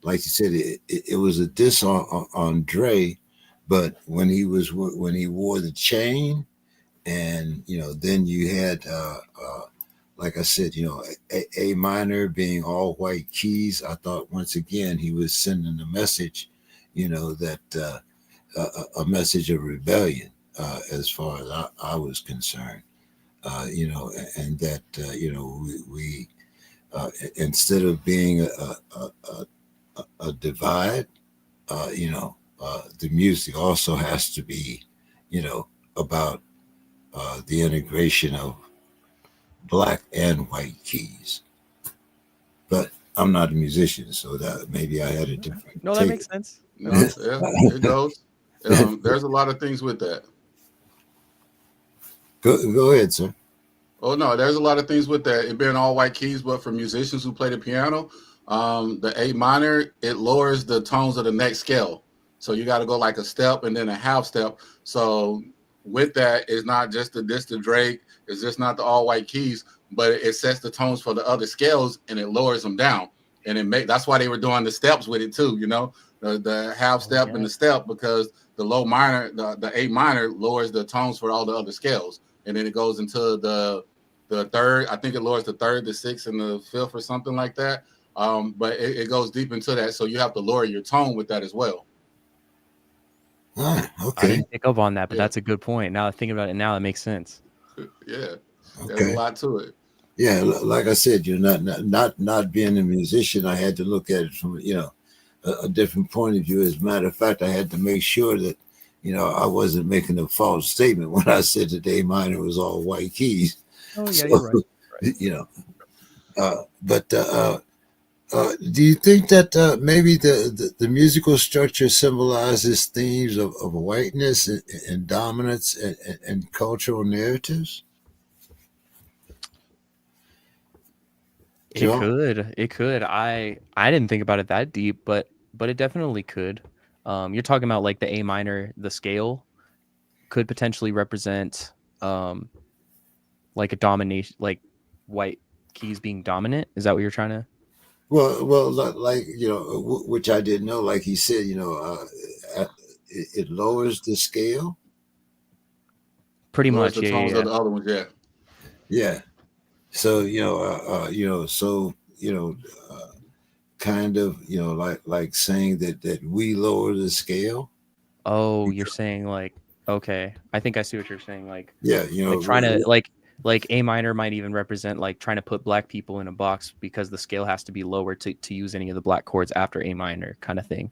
like you said, it was a diss on Dre, but when he wore the chain, and then you had like I said, a minor being all white keys. I thought once again he was sending a message, that a message of rebellion, as far as I was concerned. And that we instead of being a divide, the music also has to be, about the integration of black and white keys. But I'm not a musician, so that maybe I had a different No, that take. makes sense. That No, makes sense. yeah, it goes. There's a lot of things with that. Go ahead, sir. Oh no, there's a lot of things with that. It being all white keys, but for musicians who play the piano, the A minor it lowers the tones of the next scale. So you got to go like a step and then a half step. So with that, it's not just the distant Drake. It's just not the all white keys, but it sets the tones for the other scales and it lowers them down. And that's why they were doing the steps with it too. The half step and the step because the low minor, the A minor lowers the tones for all the other scales, and then it goes into the third. I think it lowers the third, the sixth, and the fifth, or something like that. But it goes deep into that, so you have to lower your tone with that as well. Ah, I okay. didn't pick up on that, but Yeah. that's a good point. Now thinking about it now, it makes sense. Yeah, there's a Okay. lot to it. Yeah, like I said, you're not being a musician. I had to look at it from a different point of view. As a matter of fact, I had to make sure that I wasn't making a false statement when I said that A minor was all white keys. Oh yeah, So you're right. but do you think that maybe the musical structure symbolizes themes of whiteness and dominance and cultural narratives? It Sure. could. It could. I didn't think about it that deep, but it definitely could. You're talking about like the A minor, the scale could potentially represent like a domination, like white keys being dominant. Is that what you're trying to? Well, like which I didn't know. Like he said, it lowers the scale. Pretty Lowers much, the yeah, yeah, tones of yeah. the other ones. Yeah, Yeah. So so kind of like saying that we lower the scale. Oh, you're saying like, okay, I think I see what you're saying. Yeah, Like trying to like A minor might even represent like trying to put black people in a box because the scale has to be lower to use any of the black chords after A minor kind of thing.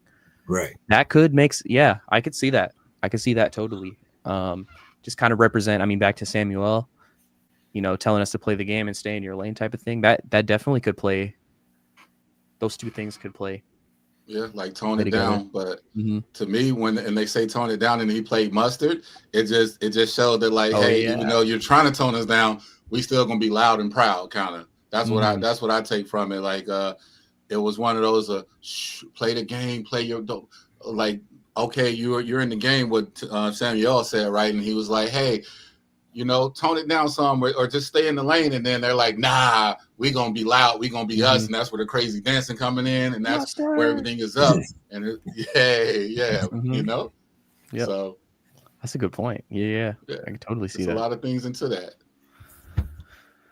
right. That could yeah, I could see that. I could see that totally. Just kind of represent. I mean, back to Samuel, telling us to play the game and stay in your lane type of thing. That definitely could play. Those two things could play like tone it together. down. But Mm-hmm. to me, when they say tone it down and he played Mustard, it just showed that like, Oh hey, yeah. even though you're trying to tone us down, we still gonna be loud and proud, kind of. That's Mm-hmm. what I take from it. Like, it was one of those play the game, play your like. Okay, you're in the game. What Samuel said, right? And he was like, hey, tone it down some or just stay in the lane. And then they're like, nah, we gonna be loud, we gonna be us, and that's where the crazy dancing coming in, and that's where everything is up. And yeah, Mm-hmm. Yep. So That's a good point. Yeah. I can totally see there's that. a lot of things into that.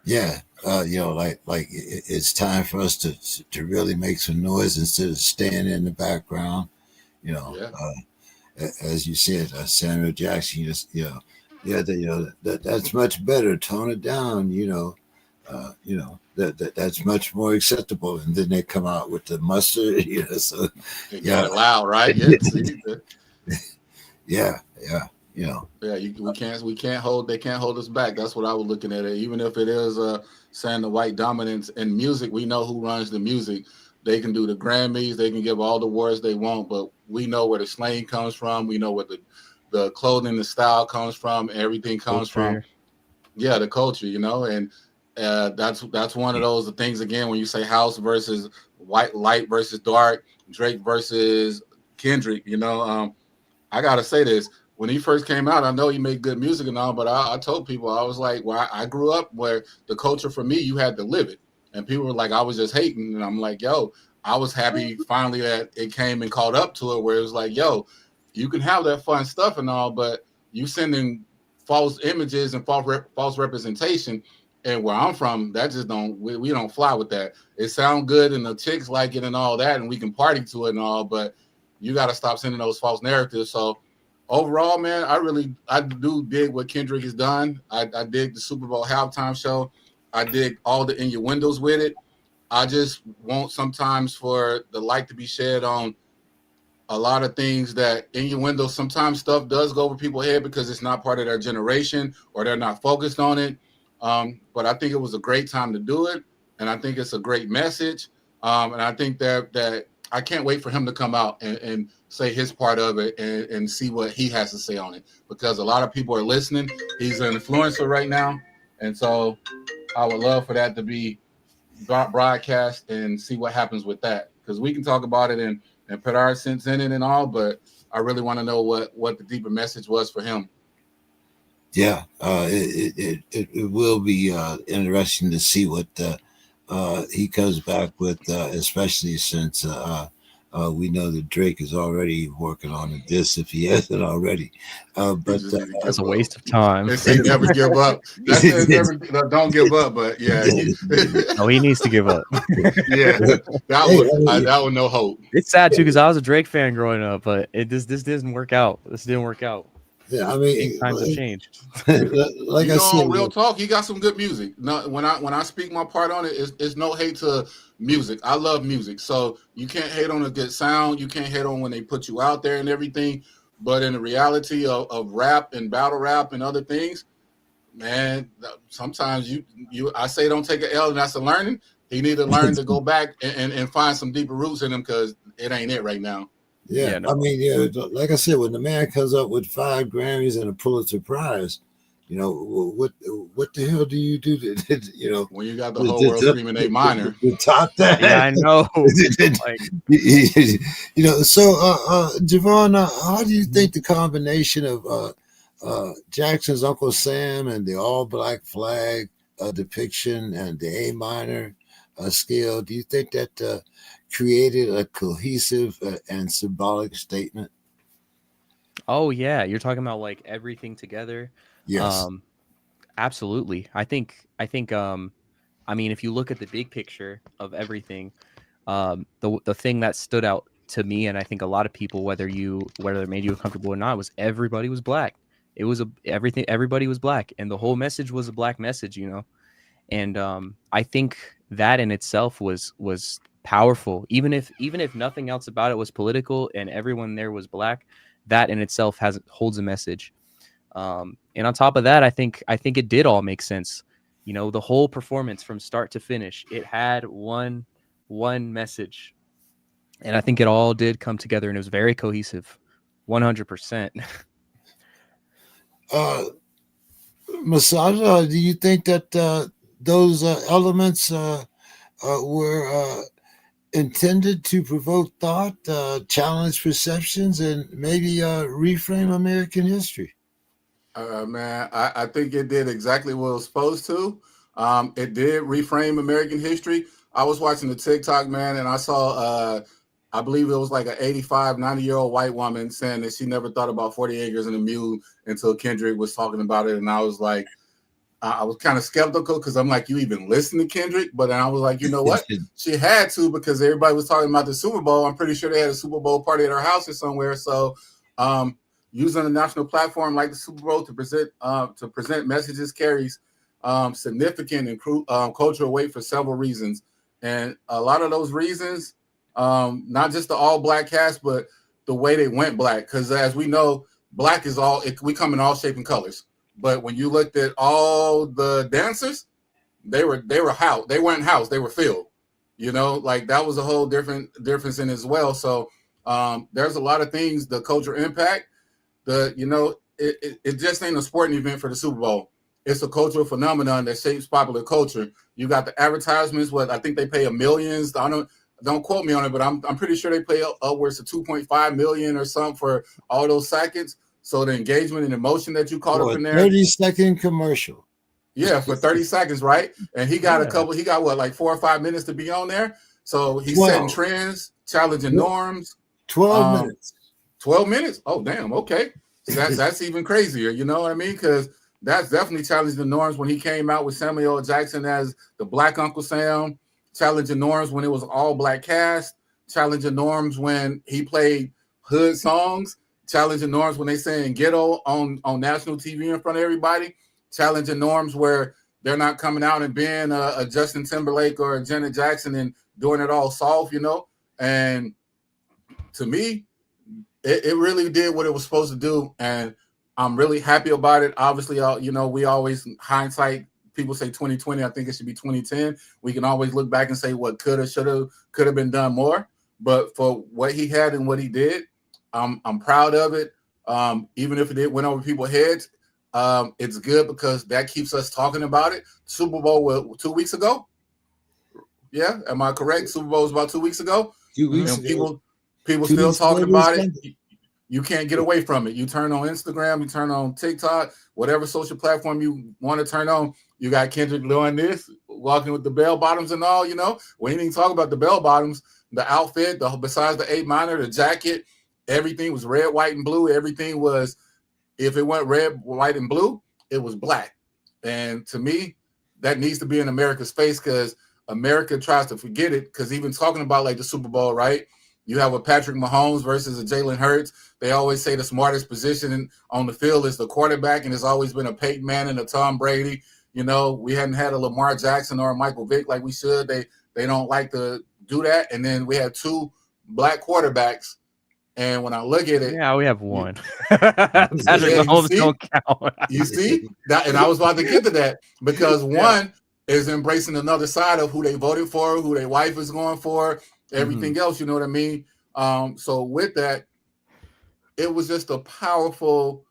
Yeah, like it's time for us to really make some noise instead of staying in the background. Yeah. As you said, Samuel Jackson. That's much better. Tone it down. That's much more acceptable. And then they come out with the mustard. So It got it loud, right? Yeah. See? yeah. You know. Yeah, we can't hold they can't hold us back. That's what I was looking at it. Even if it is saying the white dominance in music, we know who runs the music. They can do the Grammys, they can give all the awards they want, but we know where the slang comes from. We know where the clothing, the style comes from. Everything comes from, Culture. yeah, the culture, and that's one of those things again when you say house versus white, light versus dark, Drake versus Kendrick. I gotta say this. When he first came out, I know he made good music and all, but I told people, I was like, well, I grew up where the culture for me, you had to live it. And people were like, I was just hating. And I'm like, yo, I was happy finally that it came and caught up to it where it was like, yo, you can have that fun stuff and all, but you sending false images and false representation. And where I'm from, that just we don't fly with that. It sounds good and the chicks like it and all that, and we can party to it and all, but you got to stop sending those false narratives. So overall, man, I do dig what Kendrick has done. I dig the Super Bowl halftime show. I dig all the innuendos with it. I just want sometimes for the light to be shed on a lot of things that innuendo. Sometimes stuff does go over people's head because it's not part of their generation or they're not focused on it. But I think it was a great time to do it, and I think it's a great message. And I think that I can't wait for him to come out and say his part of it and see what he has to say on it, because a lot of people are listening. He's an influencer right now, and so I would love for that to be broadcast and see what happens with that, because we can talk about it and put our sense in it and all, but I really want to know what the deeper message was for him. Yeah, it will be interesting to see what he comes back with, especially since we know that Drake is already working on a diss if he hasn't already. He But just need to That's give a up. waste of time. They say never give up. That says never don't give up, but yeah, No, he needs to give up. yeah, hey, I mean, that one no hope. It's sad too because I was a Drake fan growing up, but this didn't work out. This didn't work out. yeah, I I think mean, times have changed. like I said, Real talk, he got some good music. No, when I speak my part on it, it's no hate to music. I love music, so you can't hate on a good sound. You can't hate on when they put you out there and everything. But in the reality of rap and battle rap and other things, man, sometimes I say don't take an L, and that's a learning. He need to learn to go back and find some deeper roots in him, because it ain't it right now. yeah, Yeah, no. I mean, yeah, like I said, when the man comes up with 5 Grammys and a Pulitzer Prize, what the hell do you do to When you got the whole world screaming A minor. to top that? Yeah, I know. Like, So Javon, how do you think the combination of Jackson's Uncle Sam and the all black flag depiction and the A minor scale, do you think that created a cohesive and symbolic statement? oh yeah, you're talking about like everything together. Yes. Um, absolutely. I mean, if you look at the big picture of everything, the thing that stood out to me, and I think a lot of people, whether it made you uncomfortable or not, was everybody was black. It was everybody was black, and the whole message was a black message, And I think that in itself was powerful, even if nothing else about it was political and everyone there was black. That in itself holds a message. And on top of that, I think it did all make sense. The whole performance from start to finish, it had one message, and I think it all did come together, and it was very cohesive, 100%. Masada, do you think that those elements were intended to provoke thought, challenge perceptions, and maybe reframe American history? Man, I think it did exactly what it was supposed to. It did reframe American history. I was watching the TikTok, man, and I saw, I believe it was like an 85, 90-year-old white woman saying that she never thought about 40 acres and a mule until Kendrick was talking about it. And I was like, I was kind of skeptical, because I'm like, you even listen to Kendrick? But then I was like, you know what? She had to, because everybody was talking about the Super Bowl. I'm pretty sure they had a Super Bowl party at her house or somewhere. So using a national platform like the Super Bowl to present messages carries significant and cultural weight for several reasons. And a lot of those reasons, not just the all black cast, but the way they went black. Because as we know, black is we come in all shape and colors. But when you looked at all the dancers, they weren't house, they were filled. You know, like that was a whole difference in as well. So there's a lot of things, the cultural impact, it just ain't a sporting event for the Super Bowl. It's a cultural phenomenon that shapes popular culture. You got the advertisements, what I think they pay millions. Don't quote me on it, but I'm pretty sure they pay upwards of 2.5 million or something for all those seconds. So the engagement and emotion that you caught up in there. 30-second commercial. Yeah, for 30 seconds, right? And he got like 4 or 5 minutes to be on there. So he's 12. setting trends, challenging norms. 12 minutes. 12 minutes? Oh, damn. Okay. So that's even crazier. You know what I mean? Because that's definitely challenging the norms when he came out with Samuel L. Jackson as the Black Uncle Sam, challenging norms when it was all black cast, challenging norms when he played hood songs, challenging norms when they saying ghetto on national TV in front of everybody, challenging norms where they're not coming out and being a Justin Timberlake or a Janet Jackson and doing it all soft, you know? And to me, it really did what it was supposed to do. And I'm really happy about it. Obviously, we always, hindsight, people say 2020. I think it should be 2010. We can always look back and say what could have been done more. But for what he had and what he did, I'm proud of it. Even if it went over people's heads, it's good because that keeps us talking about it. Super Bowl was 2 weeks ago. Yeah, am I correct? Super Bowl was about 2 weeks ago. 2 weeks ago. People still talking about it. You can't get away from it. You turn on Instagram, you turn on TikTok, whatever social platform you want to turn on. You got Kendrick doing this, walking with the bell bottoms and all. You know, we didn't even talk about the bell bottoms, the outfit, besides the 8 minor, the jacket, everything was red, white, and blue. Everything was, if it went red, white, and blue, it was black. And to me, that needs to be in America's face because America tries to forget it. Because even talking about like the Super Bowl, right? You have a Patrick Mahomes versus a Jalen Hurts. They always say the smartest position on the field is the quarterback, and it's always been a Peyton Manning, a Tom Brady. You know, we hadn't had a Lamar Jackson or a Michael Vick like we should. They don't like to do that. And then we had 2 black quarterbacks. And when I look at it, yeah, we have one. Patrick Mahomes don't count. You see that, and I was about to get to that because one is embracing another side of who they voted for, who their wife is going for, everything else. You know what I mean? So with that, it was just a powerful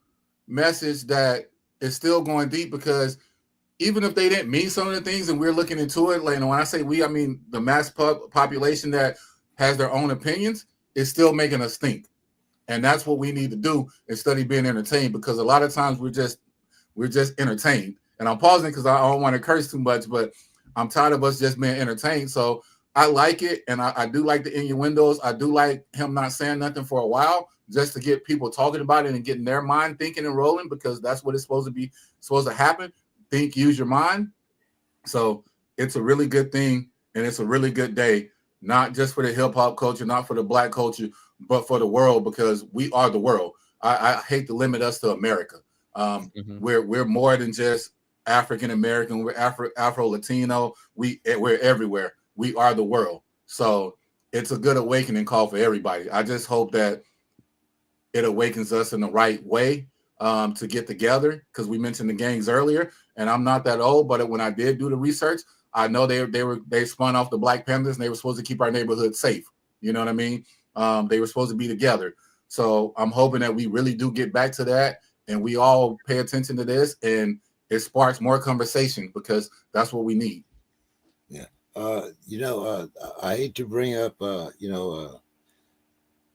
message that is still going deep because even if they didn't mean some of the things, and we're looking into it, like when I say we, I mean the mass population that has their own opinions is still making us think. And that's what we need to do instead of being entertained, because a lot of times we're just entertained. And I'm pausing because I don't want to curse too much, but I'm tired of us just being entertained. So I like it, and I do like the innuendos. I do like him not saying nothing for a while, just to get people talking about it and getting their mind thinking and rolling, because that's what it's supposed to happen. Think, use your mind. So it's a really good thing, and it's a really good day, not just for the hip hop culture, not for the black culture, but for the world, because we are the world. I hate to limit us to America. We're more than just African American. We're Afro Latino. We're everywhere. We are the world. So it's a good awakening call for everybody. I just hope that it awakens us in the right way to get together, because we mentioned the gangs earlier, and I'm not that old, but when I did do the research, I know they spun off the Black Panthers, and they were supposed to keep our neighborhood safe. You know what I mean? They were supposed to be together. So I'm hoping that we really do get back to that, and we all pay attention to this, and it sparks more conversation, because that's what we need. Yeah. I hate to bring up,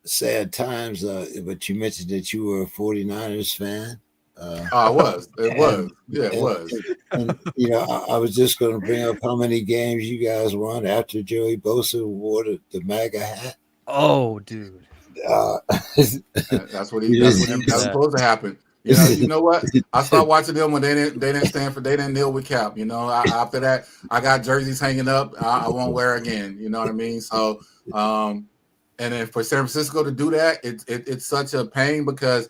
sad times, but you mentioned that you were a 49ers fan. It was. It was. And I was just going to bring up how many games you guys won after Joey Bosa wore the MAGA hat. Oh, dude. That's supposed to happen. You know what? I stopped watching them when they didn't kneel with Cap. After that, I got jerseys hanging up. I won't wear again. You know what I mean? So, and then for San Francisco to do that, it's such a pain, because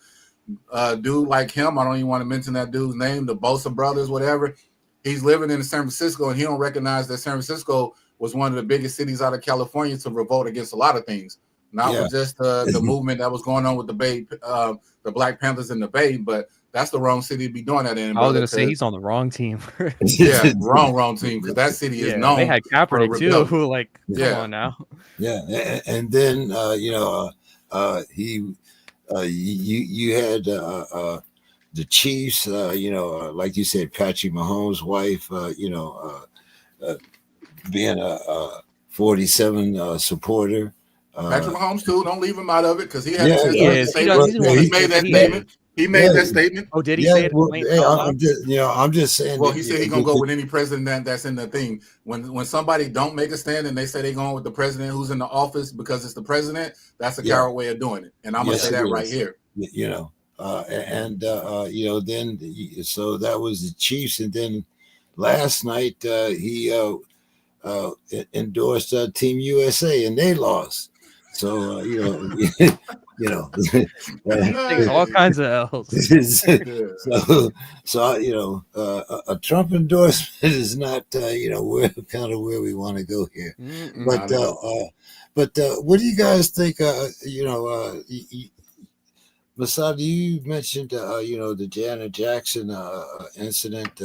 a dude like him, I don't even want to mention that dude's name, the Bosa brothers, whatever. He's living in San Francisco, and he don't recognize that San Francisco was one of the biggest cities out of California to revolt against a lot of things. not with just the movement that was going on with the Black Panthers in the Bay, but that's the wrong city to be doing that in, I was brother. gonna say he's on the wrong team. Yeah, wrong team, because that city is Yeah, they known had for Kaepernick too. rebellion. Like, come on now. Yeah, and then you had the Chiefs, like you said, Patrick Mahomes' wife, being a 47 supporter. Patrick Mahomes too. Don't leave him out of it, because he had a Yeah, chance He to make a is. He does. statement. He's one of He the made that he statement. is. He made that statement. Oh, did he yeah. say it Well, hey, out loud? I'm just saying. Well, he said he's gonna go with any president that's in the thing. When somebody don't make a stand and they say they're going with the president who's in the office because it's the president, that's a coward way of doing it. And I'm gonna say that right here. Then so that was the Chiefs, and then last night he endorsed Team USA, and they lost. So Takes all kinds of L's. A Trump endorsement is not where kind of where we want to go here. But what do you guys think? Masada, you mentioned the Janet Jackson incident.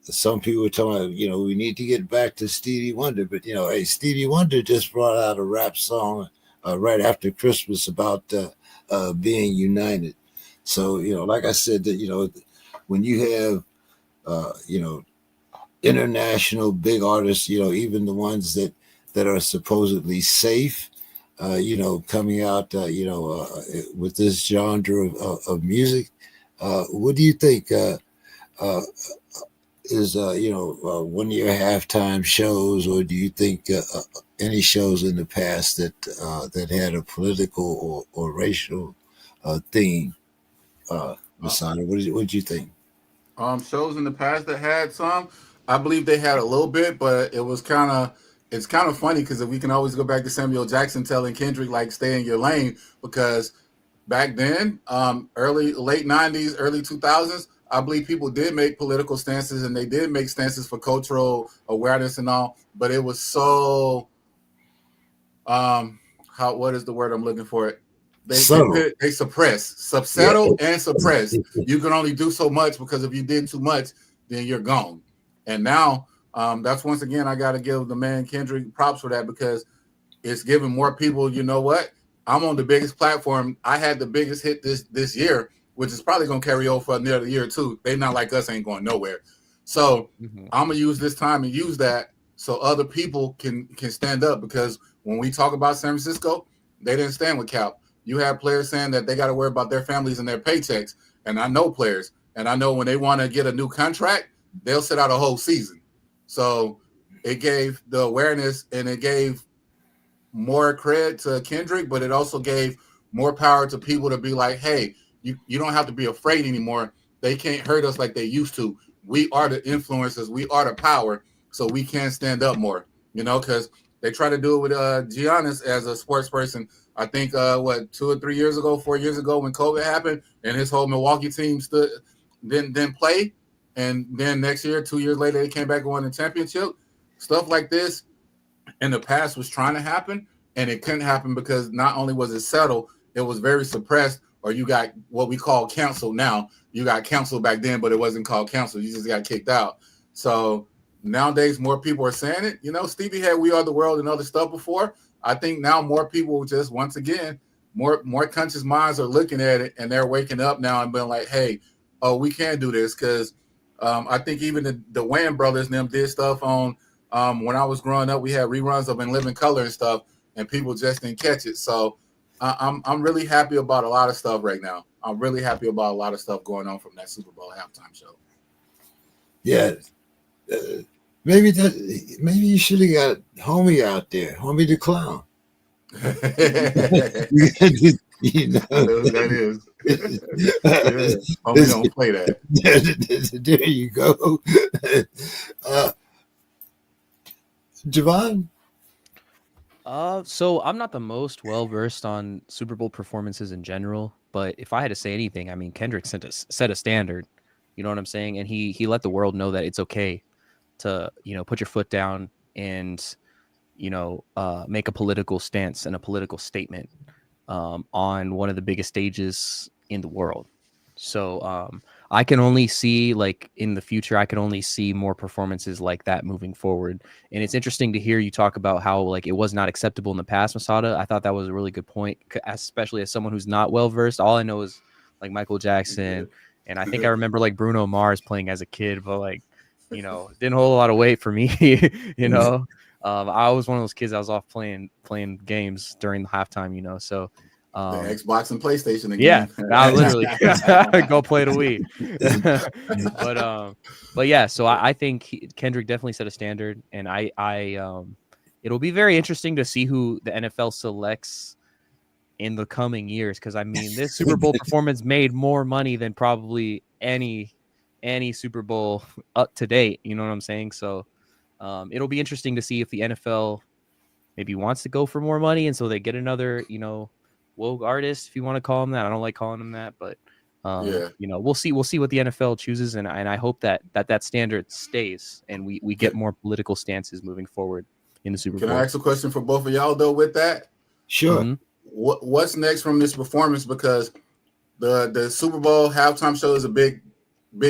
Some people were talking about we need to get back to Stevie Wonder, but hey, Stevie Wonder just brought out a rap song right after Christmas about being united. So like I said, that when you have international big artists, even the ones that are supposedly safe, coming out, with this genre of music. What do you think is, one of your halftime shows, or do you think any shows in the past that had a political or racial theme? Masada, what did you think? Shows in the past that had some, I believe they had a little bit, but it's kind of funny, because if we can always go back to Samuel Jackson telling Kendrick, like, stay in your lane, because back then, late 90s, early 2000s, I believe people did make political stances, and they did make stances for cultural awareness and all, but it was so what is the word I'm looking for? They suppress, subsettle, and suppress. You can only do so much, because if you did too much, then you're gone. And now, that's once again, I got to give the man Kendrick props for that, because it's giving more people. You know what? I'm on the biggest platform. I had the biggest hit this year, which is probably gonna carry over for another year or two. They not like us, ain't going nowhere. So I'm gonna use this time and use that so other people can stand up, because when we talk about San Francisco, they didn't stand with Cap. You have players saying that they got to worry about their families and their paychecks. And I know players, and I know when they want to get a new contract, they'll sit out a whole season. So it gave the awareness, and it gave more credit to Kendrick, but it also gave more power to people to be like, hey, you don't have to be afraid anymore. They can't hurt us like they used to. We are the influencers. We are the power. So we can stand up more, because they try to do it with Giannis as a sports person. I think, 2 or 3 years ago, 4 years ago, when COVID happened and his whole Milwaukee team didn't play. And then next year, 2 years later, they came back and won the championship. Stuff like this in the past was trying to happen, and it couldn't happen because not only was it settled, it was very suppressed, or you got what we call counsel now. You got counsel back then, but it wasn't called counsel. You just got kicked out. So nowadays, more people are saying it. Stevie had We Are the World and other stuff before. I think now more people just, once again, more conscious minds are looking at it, and they're waking up now and being like, hey, oh, we can do this. Because I think even the Wayans brothers and them did stuff on, when I was growing up, we had reruns of In Living Color and stuff, and people just didn't catch it. So I'm really happy about a lot of stuff right now. I'm really happy about a lot of stuff going on from that Super Bowl halftime show. Yeah, maybe you should have got Homie out there, Homie the Clown. That is. Homie don't play that. There you go. Javon? So I'm not the most well versed on Super Bowl performances in general, but if I had to say anything, I mean, Kendrick set a standard. You know what I'm saying? And he let the world know that it's okay to put your foot down and make a political stance and a political statement on one of the biggest stages in the world. So I can only see, like, in the future, I can only see more performances like that moving forward. And it's interesting to hear you talk about how, like, it was not acceptable in the past, Masada. I thought that was a really good point, especially as someone who's not well versed. All I know is like Michael Jackson, and I think I remember like Bruno Mars playing as a kid, but like, didn't hold a lot of weight for me. I was one of those kids that was off playing games during the halftime. So The Xbox and PlayStation yeah, again. I literally go play the Wii. But yeah, so I think Kendrick definitely set a standard, and it'll be very interesting to see who the NFL selects in the coming years, because I mean, this Super Bowl performance made more money than probably any Super Bowl up to date. You know what I'm saying? So it'll be interesting to see if the NFL maybe wants to go for more money, and so they get another, woke artist, if you want to call him that. I don't like calling him that, but Yeah. we'll see what the NFL chooses, and I hope that standard stays, and we get more political stances moving forward in the Super Can Bowl. I ask a question for both of y'all though with that? Sure. Mhm. What's next from this performance? Because the Super Bowl halftime show is a big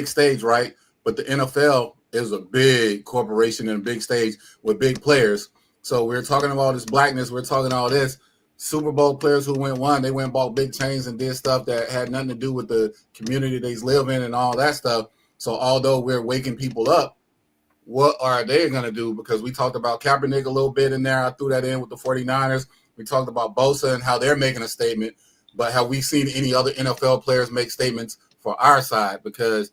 stage, right? But the NFL is a big corporation and a big stage with big players. So we're talking about this blackness. We're talking all this. Super Bowl players who won, they went and bought big chains and did stuff that had nothing to do with the community they live in and all that stuff. So although we're waking people up, what are they going to do? Because we talked about Kaepernick a little bit in there. I threw that in with the 49ers. We talked about Bosa and how they're making a statement. But have we seen any other NFL players make statements for our side? Because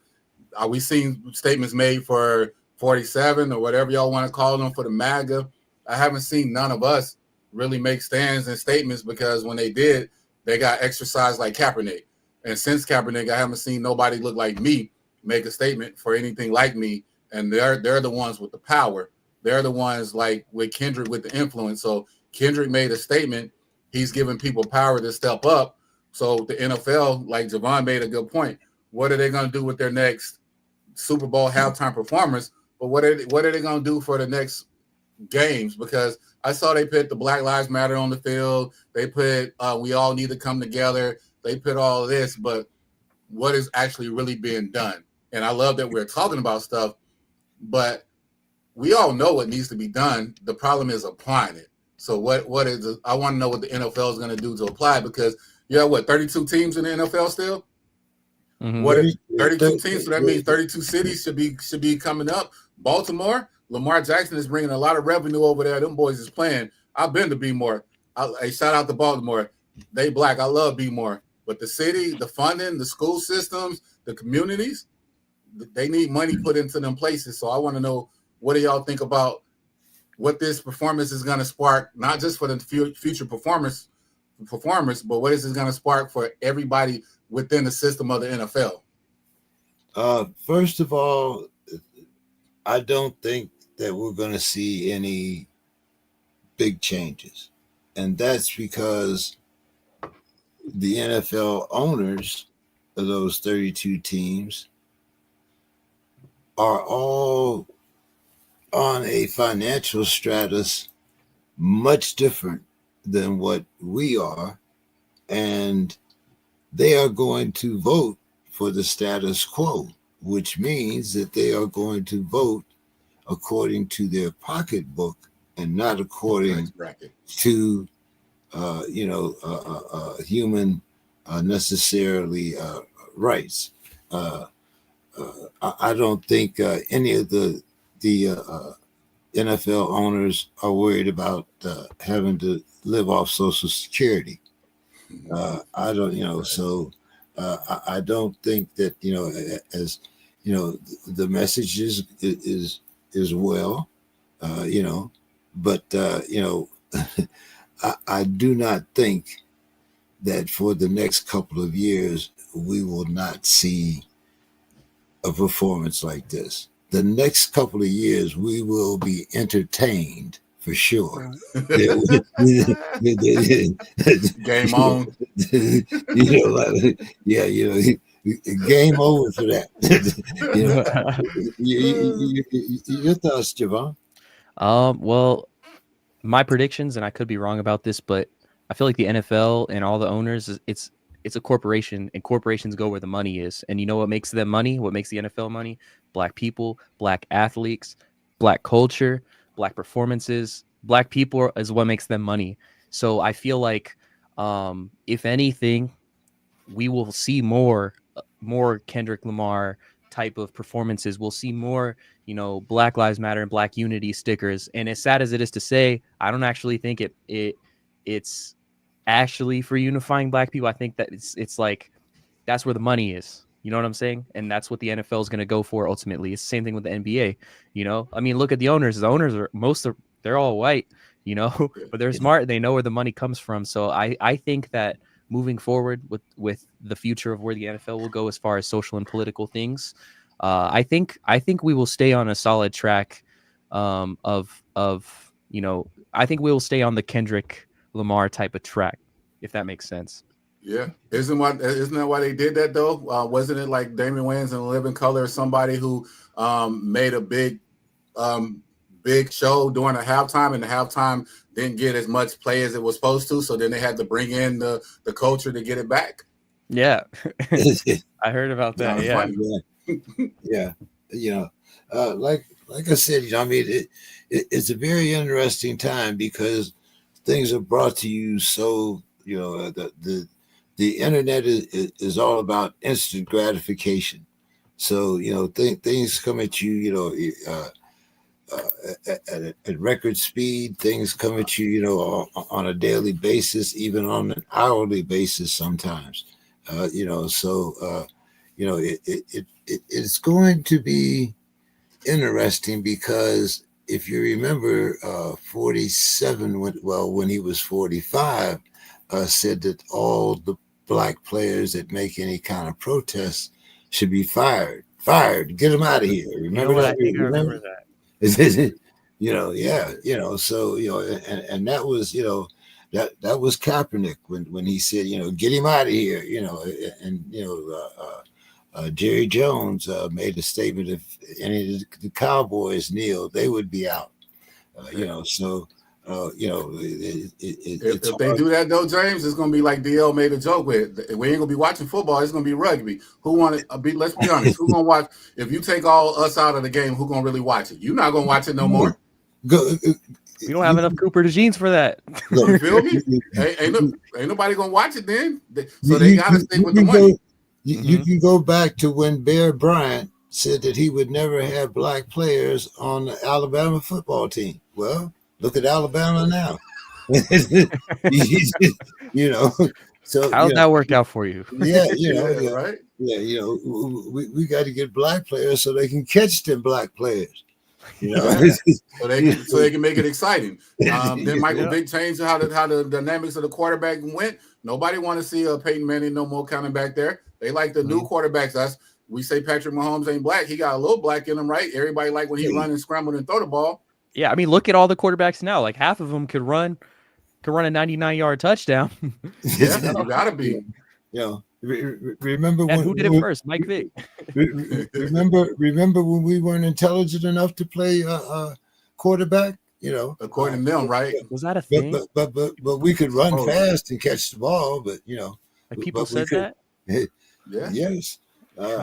are we seeing statements made for 47 or whatever y'all want to call them for the MAGA? I haven't seen none of us really make stands and statements, because when they did, they got exercised like Kaepernick. And since Kaepernick, I haven't seen nobody look like me make a statement for anything like me. And they're the ones with the power. They're the ones like with Kendrick with the influence. So Kendrick made a statement. He's giving people power to step up. So the NFL, like Javon made a good point. What are they going to do with their next Super Bowl halftime performance? But what are they going to do for the next games? Because I saw they put the Black Lives Matter on the field. They put we all need to come together. They put all of this, but what is actually really being done? And I love that we're talking about stuff, but we all know what needs to be done. The problem is applying it. So what is I want to know what the NFL is going to do to apply, because you have 32 teams in the NFL still? Mhm. What is 32 teams? So that means 32 cities should be coming up. Baltimore, Lamar Jackson is bringing a lot of revenue over there. Them boys is playing. I've been to B-More. Shout out to Baltimore. They black. I love B-More. But the city, the funding, the school systems, the communities, they need money put into them places. So I want to know, what do y'all think about what this performance is going to spark, not just for the future performers, but what is it going to spark for everybody within the system of the NFL? First of all, I don't think that we're going to see any big changes. And that's because the NFL owners of those 32 teams are all on a financial stratus much different than what we are. And they are going to vote for the status quo, which means that they are going to vote according to their pocketbook and not according to human necessarily rights. I don't think any of the NFL owners are worried about having to live off Social Security. I don't, so I don't think that, as the message is well, but I do not think that for the next couple of years we will not see a performance like this. The next couple of years we will be entertained for sure. Game on. Game over for that. Your thoughts, Javon? Well, my predictions, and I could be wrong about this, but I feel like the NFL and all the owners, it's a corporation, and corporations go where the money is. And you know what makes them money? What makes the NFL money? Black people, black athletes, black culture, black performances. Black people is what makes them money. So I feel like, if anything, we will see more Kendrick Lamar type of performances. We'll see more, Black Lives Matter and Black Unity stickers. And as sad as it is to say, I don't actually think it's actually for unifying Black people. I think that it's like that's where the money is. You know what I'm saying? And that's what the NFL is going to go for ultimately. It's the same thing with the NBA. I mean, look at the owners. The owners they're all white, but they're smart. They know where the money comes from. So I think that moving forward with the future of where the NFL will go as far as social and political things, I think we will stay on a solid track, of I think we will stay on the Kendrick Lamar type of track, if that makes sense. Yeah, isn't that why they did that though? Wasn't it like Damon Wayans in Living Color, somebody who made a big show during a halftime, and the halftime didn't get as much play as it was supposed to, so then they had to bring in the culture to get it back. Yeah, I heard about that. Yeah. Like I said, I mean, it's a very interesting time because things are brought to you so the internet is all about instant gratification. So things come at you, at record speed. Things come at you, on a daily basis, even on an hourly basis sometimes. It's going to be interesting because if you remember, 47, when he was 45, said that all the Black players that make any kind of protest should be fired. Get them out of here. Remember that? I think I remember that. So and that was that was Kaepernick when he said get him out of here, and Jerry Jones made a statement: if any of the Cowboys kneel, they would be out. If they do that though, James, it's gonna be like DL made a joke with. We ain't gonna be watching football. It's gonna be rugby. Who want to be? Let's be honest. Who gonna watch? If you take all us out of the game, who gonna really watch it? You're not gonna watch it no more. We don't have enough Cooper DeJeans for that. You feel me? Ain't nobody gonna watch it then. So they gotta stick with the money. You can go back to when Bear Bryant said that he would never have Black players on the Alabama football team. Well, look at Alabama now. So how's that work out for you? Right? Yeah, we got to get Black players so they can catch them Black players. So they can make it exciting. Then Michael Vick changed how the dynamics of the quarterback went. Nobody want to see Peyton Manning no more coming back there. They like the new quarterbacks. We say Patrick Mahomes ain't Black. He got a little Black in him, right? Everybody like when he run and scramble and throw the ball. Yeah, I mean, look at all the quarterbacks now. Like half of them could run a 99-yard touchdown. Yeah, you gotta be. Remember and who did it first? Mike Vick. remember when we weren't intelligent enough to play quarterback? According to them, right? Was that a thing? But we could run fast and catch the ball. But like people said that. Yeah. Yes.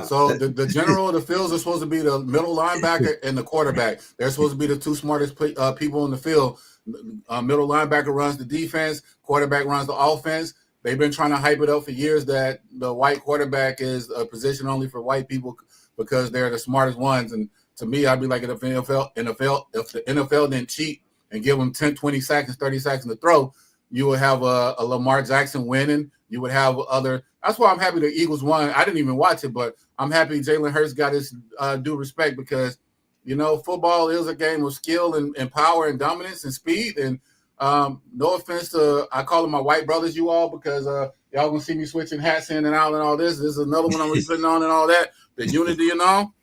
So the general of the fields are supposed to be the middle linebacker and the quarterback. They're supposed to be the two smartest people in the field. Middle linebacker runs the defense. Quarterback runs the offense. They've been trying to hype it up for years that the white quarterback is a position only for white people because they're the smartest ones. And to me, I'd be like, if the NFL didn't cheat and give them 10, 20 seconds, 30 seconds to throw, you would have a Lamar Jackson winning. You would have other. That's why I'm happy the Eagles won. I didn't even watch it, but I'm happy Jalen Hurts got his due respect because, football is a game of skill and power and dominance and speed. And no offense to, I call them my white brothers, you all, because y'all gonna see me switching hats in and out and all this. This is another one I'm putting on and all that. The unity and all.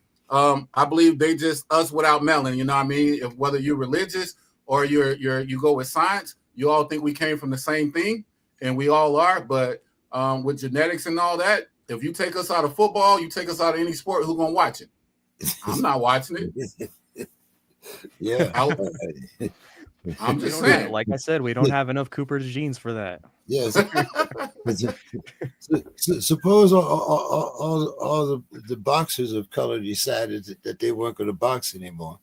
I believe they just us without melon. You know what I mean? If whether you're religious or you go with science, you all think we came from the same thing, and we all are. But with genetics and all that, if you take us out of football, you take us out of any sport, who's gonna watch it? I'm not watching it. Yeah. I'm We just don't have, saying. like I said, we don't have enough Cooper's genes for that. Yes. Suppose all the boxers of color decided that they weren't going to box anymore.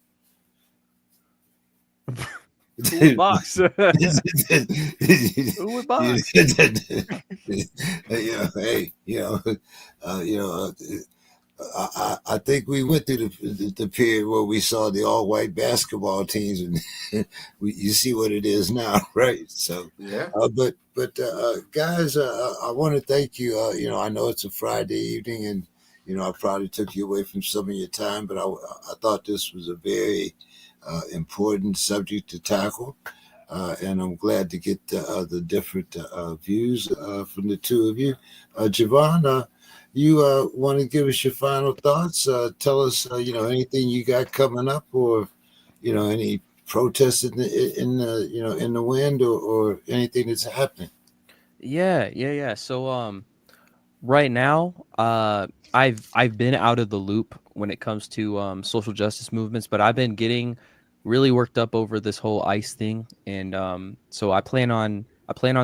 Who would box? Who would box? Hey, I think we went through the period where we saw the all white basketball teams, and you see what it is now, right? So, Yeah. but guys, I want to thank you. I know it's a Friday evening, and I probably took you away from some of your time, but I thought this was a very important subject to tackle. And I'm glad to get the different views from the two of you. Javon, you want to give us your final thoughts? Tell us, anything you got coming up, or any protests in the wind, or anything that's happening. Yeah. So right now, I've been out of the loop when it comes to social justice movements, but I've been getting really worked up over this whole ICE thing, and so I plan on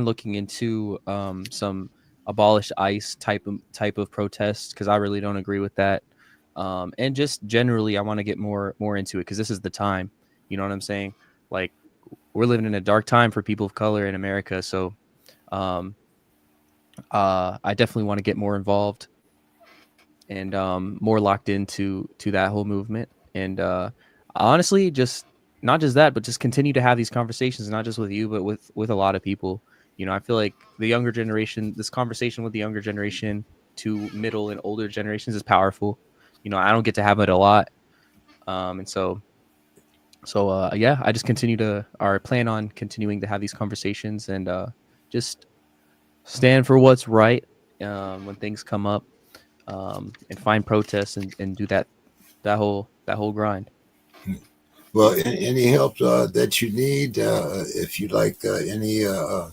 looking into some abolish ICE type of protests, because I really don't agree with that, and just generally I want to get more into it, because this is the time. You know what I'm saying? Like, we're living in a dark time for people of color in America, so um, I definitely want to get more involved and more locked into that whole movement. And honestly, just not just that, but just continue to have these conversations, not just with you, but with a lot of people. I feel like the younger generation, this conversation with the younger generation to middle and older generations is powerful. I don't get to have it a lot, and so yeah, I just continue to or plan on continuing to have these conversations, and just stand for what's right when things come up, and find protests, and do that whole grind. Well, any help that you need, if you like any uh,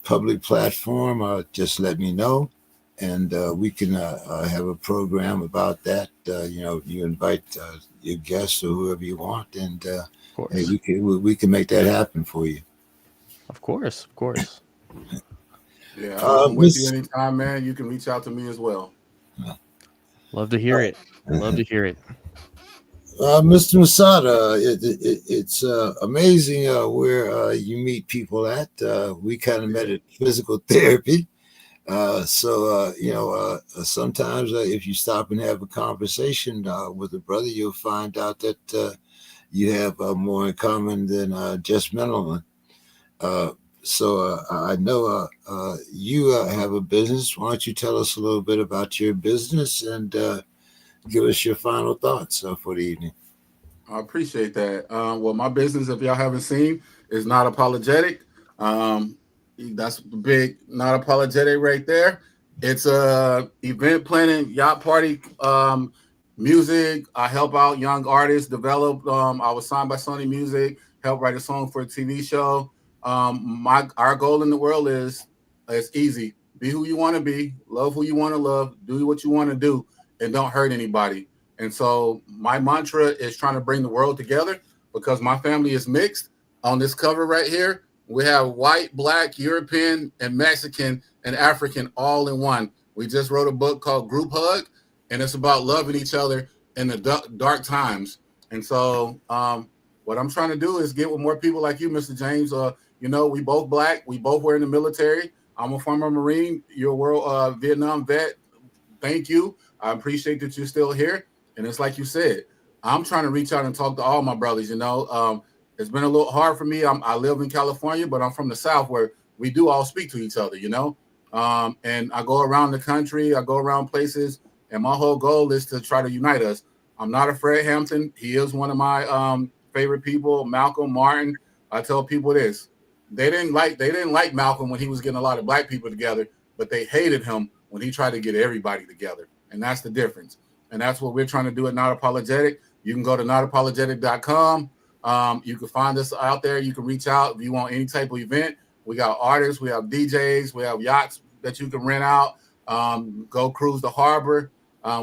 public platform, just let me know, and we can have a program about that. You invite your guests or whoever you want, and Of hey, course, we can make that happen for you. of course. Yeah, I'm open with you Miss anytime, man. You can reach out to me as well. Love to hear it. Love to hear it. Mr. Masada, it's amazing where you meet people at. We kind of met Yeah. at physical therapy. Sometimes if you stop and have a conversation with a brother, you'll find out that you have more in common than just mental. Uh, I know you have a business. Why don't you tell us a little bit about your business and give us your final thoughts for the evening? I appreciate that. Well, my business, if y'all haven't seen, is Not Apologetic. Um, that's the big Not Apologetic right there. It's a event planning, yacht party, music. I help out young artists develop. I was signed by Sony Music, help write a song for a TV show. Our goal in the world is it's easy. Be who you want to be, love who you want to love, do what you want to do, and don't hurt anybody. And so my mantra is trying to bring the world together because my family is mixed. On this cover right here, we have white, black, European, and Mexican and African all in one. We just wrote a book called Group Hug, and it's about loving each other in the dark times. And so what I'm trying to do is get with more people like you, Mr. James. We both black. We both were in the military. I'm a former Marine. You're a world Vietnam vet. Thank you. I appreciate that you're still here. And it's like you said, I'm trying to reach out and talk to all my brothers. It's been a little hard for me. I live in California, but I'm from the South where we do all speak to each other, and I go around the country, I go around places, and my whole goal is to try to unite us. I'm not a Fred Hampton. He is one of my favorite people, Malcolm Martin. I tell people this. They didn't like Malcolm when he was getting a lot of black people together, but they hated him when he tried to get everybody together. And that's the difference. And that's what we're trying to do at Not Apologetic. You can go to notapologetic.com. You can find us out there. You can reach out if you want any type of event. We got artists, we have DJs, we have yachts that you can rent out. Go cruise the harbor.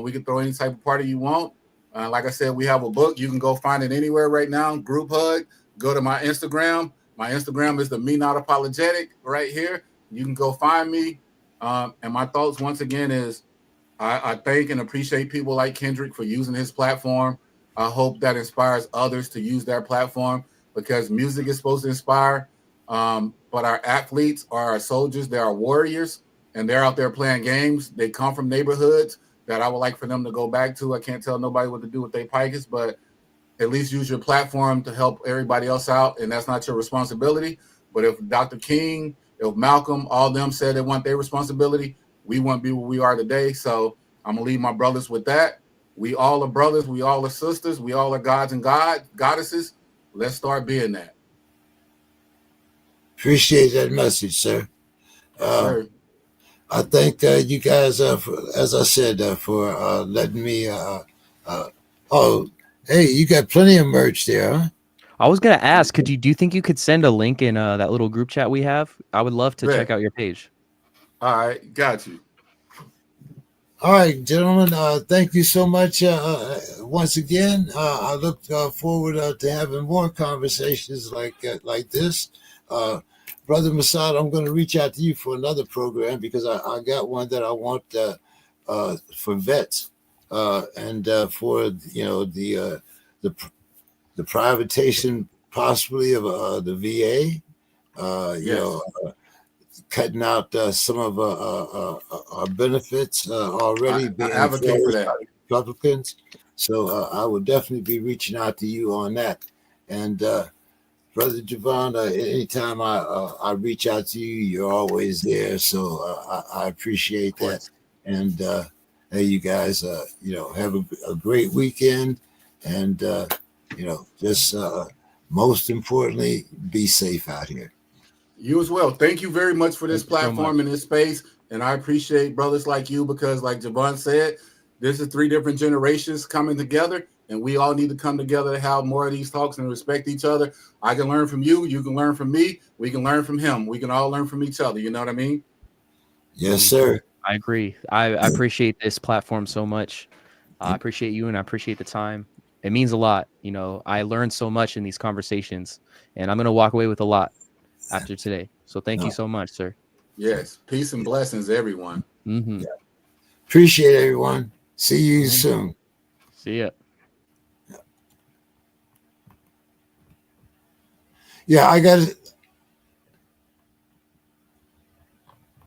We can throw any type of party you want. Like I said, we have a book. You can go find it anywhere right now. Group Hug. go to my Instagram. My Instagram is the Me Not Apologetic right here. You can go find me. And my thoughts once again is I thank and appreciate people like Kendrick for using his platform. I hope that inspires others to use their platform because music is supposed to inspire. But our athletes are our soldiers, they are warriors, and they're out there playing games. They come from neighborhoods that I would like for them to go back to. I can't tell nobody what to do with their pikers, but at least use your platform to help everybody else out, and that's not your responsibility. But if Dr. King, if Malcolm, all them said they want their responsibility, we wouldn't be where we are today. So I'm gonna leave my brothers with that. We all are brothers, we all are sisters, we all are gods and goddesses. Let's start being that. Appreciate that message, sir. Yes, sir. I thank you guys, for, as I said, for letting me. Oh, hey, you got plenty of merch there, huh? I was gonna ask, do you think you could send a link in that little group chat we have? I would love to check out your page. All right, got you. All right, gentlemen. Thank you so much once again. I look forward to having more conversations like this. Brother Masad, I'm going to reach out to you for another program because I got one that I want for vets and for the privatization possibly of the VA. Cutting out some of our benefits already being advocate for that. Republicans. So I will definitely be reaching out to you on that. And Brother Javon, anytime I reach out to you, you're always there. So I appreciate that. And hey, you guys, have a great weekend. And, just most importantly, be safe out here. You as well. Thank you very much for this platform and this space. And I appreciate brothers like you because, like Javon said, this is 3 different generations coming together, and we all need to come together to have more of these talks and respect each other. I can learn from you. You can learn from me. We can learn from him. We can all learn from each other. You know what I mean? Yes, sir. I agree. I appreciate this platform so much. I appreciate you, and I appreciate the time. It means a lot. I learned so much in these conversations, and I'm going to walk away with a lot after today. So thank you so much, sir. Yes. Peace and blessings, everyone. Mm-hmm. Yeah. Appreciate everyone. See you soon. See ya. Yeah, I got it.